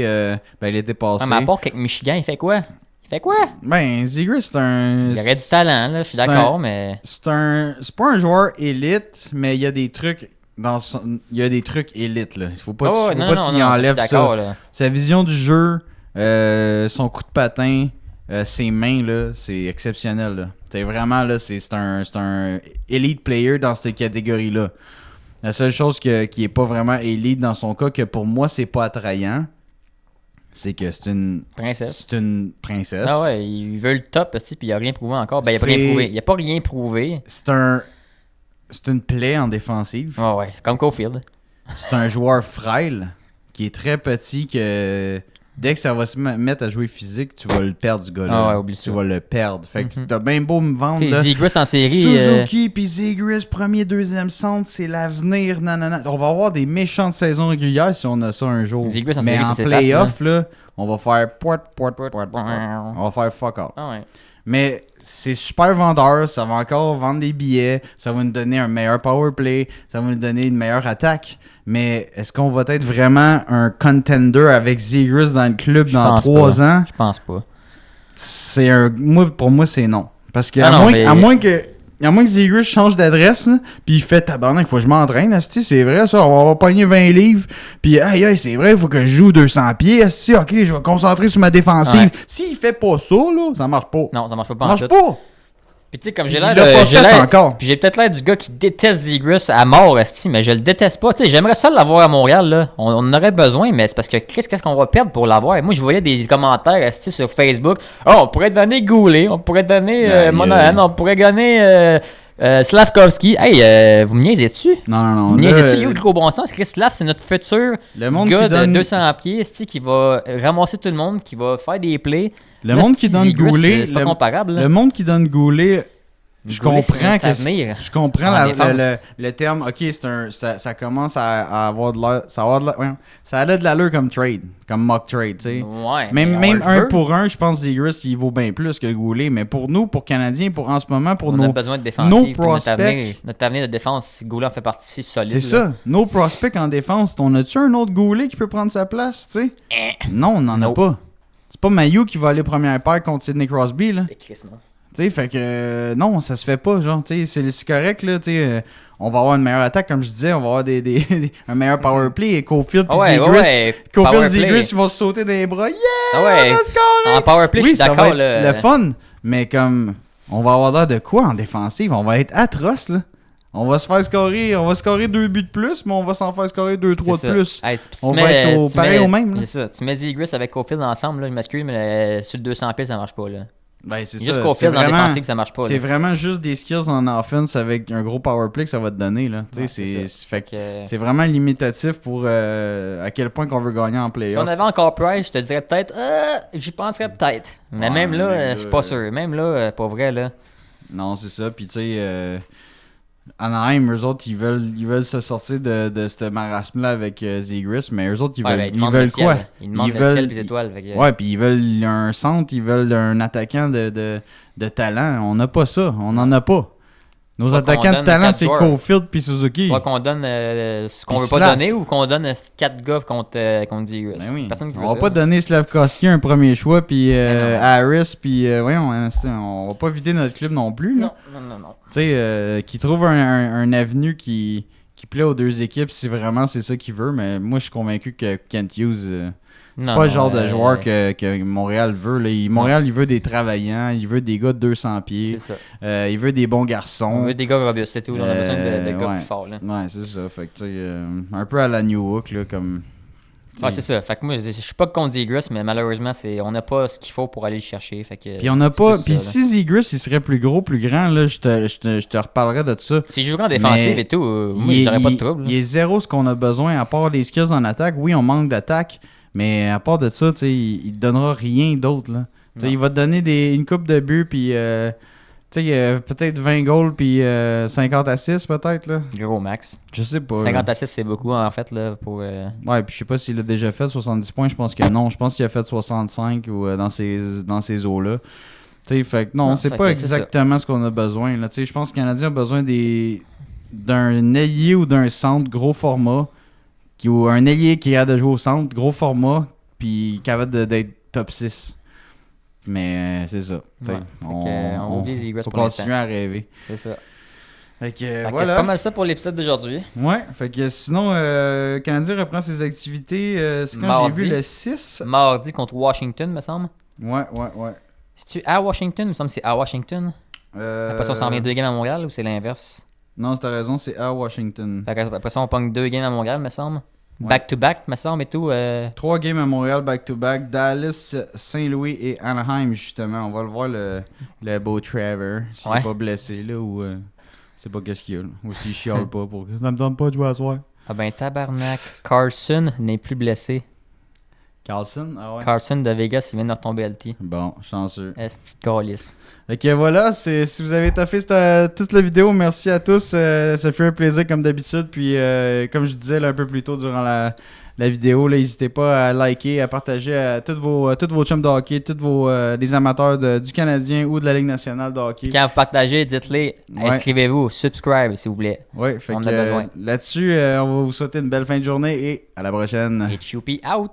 Il était passé. Ah, mais à part qu'avec Michigan, il fait quoi? Ben, Zegras, c'est un... Il aurait du talent, là. Je suis d'accord, mais... C'est pas un joueur élite, mais il y a des trucs... il y a des trucs élites là. Il faut pas qu'il enlève ça. Là. Sa vision du jeu, son coup de patin, ses mains là, c'est exceptionnel là. C'est vraiment là, c'est un elite player dans cette catégorie là. La seule chose qui est pas vraiment elite dans son cas, que pour moi c'est pas attrayant, c'est que c'est une princesse. Ah ouais, il veut le top, puis il a rien prouvé encore. Ben il a rien prouvé. Il a pas rien prouvé. C'est une plaie en défensive. Ah ouais, comme Caulfield. C'est un joueur frêle qui est très petit que dès que ça va se mettre à jouer physique, tu vas le perdre ce gars-là. Ah ouais, oublie tu ça. vas le perdre. Fait que t'as bien beau me vendre. Zegras en série. Suzuki puis Zegras, premier, deuxième centre, c'est l'avenir. Nanana. On va avoir des méchantes saisons régulières si on a ça un jour. Zegras en mais série, en c'est playoff, là, on va faire on va faire fuck out. Ah ouais. Mais c'est super vendeur, ça va encore vendre des billets, ça va nous donner un meilleur power play, ça va nous donner une meilleure attaque. Mais est-ce qu'on va être vraiment un contender avec Zegras dans le club dans 3 ans? Je pense pas. Pour moi, c'est non. Parce que à moins que Zegras change d'adresse, puis il fait tabarnak, il faut que je m'entraîne, c'est vrai ça, on va pogner 20 livres, puis hey, c'est vrai, il faut que je joue 200 pieds, ok, je vais me concentrer sur ma défensive. Ouais. S'il fait pas ça, là, ça marche pas. Non, ça marche pas. Ça marche pas. Puis tu sais, comme j'ai peut-être l'air du gars qui déteste Zegras à mort, mais je le déteste pas. Tu sais, j'aimerais ça l'avoir à Montréal, là. On en aurait besoin, mais c'est parce que Chris, qu'est-ce qu'on va perdre pour l'avoir? Moi, je voyais des commentaires sur Facebook. Oh, on pourrait donner Goulet, on pourrait donner Monahan, on pourrait donner Slavkovski. Hey, vous me niaisez-tu? Non. Vous me niaisez-tu? Il y a eu le gros bon sens. Chris Slav, c'est notre futur gars de 200 pieds qui va ramasser tout le monde, qui va faire des plays. Le monde qui donne Goulet, c'est pas comparable. Le monde qui donne Goulet, je comprends le terme. Ok, ça commence à avoir de l'air, ça a de l'allure comme trade, comme mock trade, tu sais. Ouais. Même 1 pour 1, je pense que Zegras il vaut bien plus que Goulet, mais pour nous, pour Canadiens, en ce moment, pour on a besoin de défensive, nos prospects, notre avenir de défense, Goulet en fait partie solide. C'est ça. Nos prospects en défense, on a-tu un autre Goulet qui peut prendre sa place, tu sais? Non, on n'en a pas. C'est pas Mayu qui va aller première paire contre Sidney Crosby, là. Tu sais, fait que non, ça se fait pas, genre, tu sais, c'est correct, là, tu sais, on va avoir une meilleure attaque, comme je disais, on va avoir un meilleur power play, et Caulfield pis Zegras, ils vont se sauter dans les bras, let's go, en power play, je suis d'accord, là. Le fun, mais comme, on va avoir l'air de quoi en défensive? On va être atroce, là. On va scorer 2 buts de plus, mais on va s'en faire scorer 2-3 de plus. Hey, on va être pareil au même. C'est ça. Tu mets Zegras avec Caulfield ensemble, là, je m'excuse, mais sur le 200 pieds, ça marche pas. Là. Ben, c'est juste Caulfield en défensive, ça marche pas. C'est vraiment juste des skills en offense avec un gros power play que ça va te donner. Là. Ouais, c'est vraiment limitatif pour à quel point qu'on veut gagner en playoff. Si on avait encore Price, je te dirais peut-être, j'y penserais peut-être. Mais même là, je suis pas sûr. Même là, pas vrai. Là. Non, c'est ça. Puis tu sais... Anaheim, eux autres, ils veulent se sortir de ce marasme-là avec Zegras, mais eux autres, ils veulent quoi? Ils demandent le ciel et les étoiles. Ouais, puis ils veulent un centre, ils veulent un attaquant de talent. On n'a pas ça, on n'en a pas. Nos attaquants de talent, c'est Caulfield puis Suzuki. Soit qu'on donne ce qu'on veut pas donner ou qu'on donne 4 gars contre Zegras. Ben oui. On va pas donner Slavkovski un premier choix puis Harris puis on va pas vider notre club non plus. Non. Tu sais, qui trouve un avenue qui plaît aux deux équipes si vraiment c'est ça qu'il veut, mais moi je suis convaincu que Kent Hughes C'est pas le genre de joueur que Montréal veut. Là. Montréal, il veut des travaillants, il veut des gars de 200 pieds, il veut des bons garçons. Il veut des gars robustes, c'est tout. On a besoin de gars plus forts. Là. Ouais, c'est ça. Fait que, un peu à la New Hook, là, comme... Ouais, c'est ça. Fait que moi, je suis pas contre Zegras, mais malheureusement, on n'a pas ce qu'il faut pour aller le chercher. Fait que, puis on n'a pas. Puis si Zegras, il serait plus gros, plus grand, là, je te reparlerais de ça. S'il jouerait en défensive et tout, moi, j'aurais pas de trouble. Il est zéro ce qu'on a besoin, à part les skills en attaque. Oui, on manque d'attaque, mais à part de ça, il te donnera rien d'autre. Là. Il va te donner une coupe de buts, puis peut-être 20 goals, puis 50 assists, peut-être. Là. Gros max. Je sais pas. 50 assists, c'est beaucoup, en fait. Là, pour, Ouais, puis je sais pas s'il a déjà fait 70 points. Je pense que non. Je pense qu'il a fait 65 ou dans ces eaux-là. Fait que non, c'est pas exactement ce qu'on a besoin. Là. Je pense que le Canadien a besoin d'un ailier ou d'un centre gros format, ou un ailier qui a de jouer au centre, gros format, puis capable d'être top 6. Mais c'est ça. Ouais. On oublie Zegras pour continuer à rêver. C'est ça. Fait que, voilà. C'est pas mal ça pour l'épisode d'aujourd'hui. Ouais, fait que sinon, Canadien reprend ses activités. C'est quand j'ai vu le 6. Mardi contre Washington, me semble. Ouais. C'est-tu à Washington? Me semble que c'est à Washington. Après ça, on s'en vient 2 games à Montréal ou c'est l'inverse? Non, t'as raison, c'est à Washington. Après ça, on pogne 2 games à Montréal, me semble. Ouais. Back-to-back, me semble, et tout. 3 games à Montréal, back-to-back. Dallas, Saint-Louis et Anaheim, justement. On va le voir, le beau Trevor. S'il n'est pas blessé, là, ou... c'est pas qu'est-ce qu'il y a, là. Ou s'il chiale pas pour... Ça me tente pas de jouer à soir. Ah ben, tabarnak. Carson n'est plus blessé. Carlson? Ah ouais. Carson de Vegas, il vient de retomber LT. Bon, chanceux. Est-ce calice. Ok, voilà, si vous avez taffé toute la vidéo, merci à tous. Ça fait un plaisir comme d'habitude. Puis, comme je disais là, un peu plus tôt durant la vidéo, n'hésitez pas à liker, à partager à tous vos chums de hockey, les amateurs du Canadien ou de la Ligue nationale de hockey. Quand vous partagez, dites-les, inscrivez-vous, subscribe s'il vous plaît. Oui, on a besoin. Là-dessus, on va vous souhaiter une belle fin de journée et à la prochaine. Et Choupi out!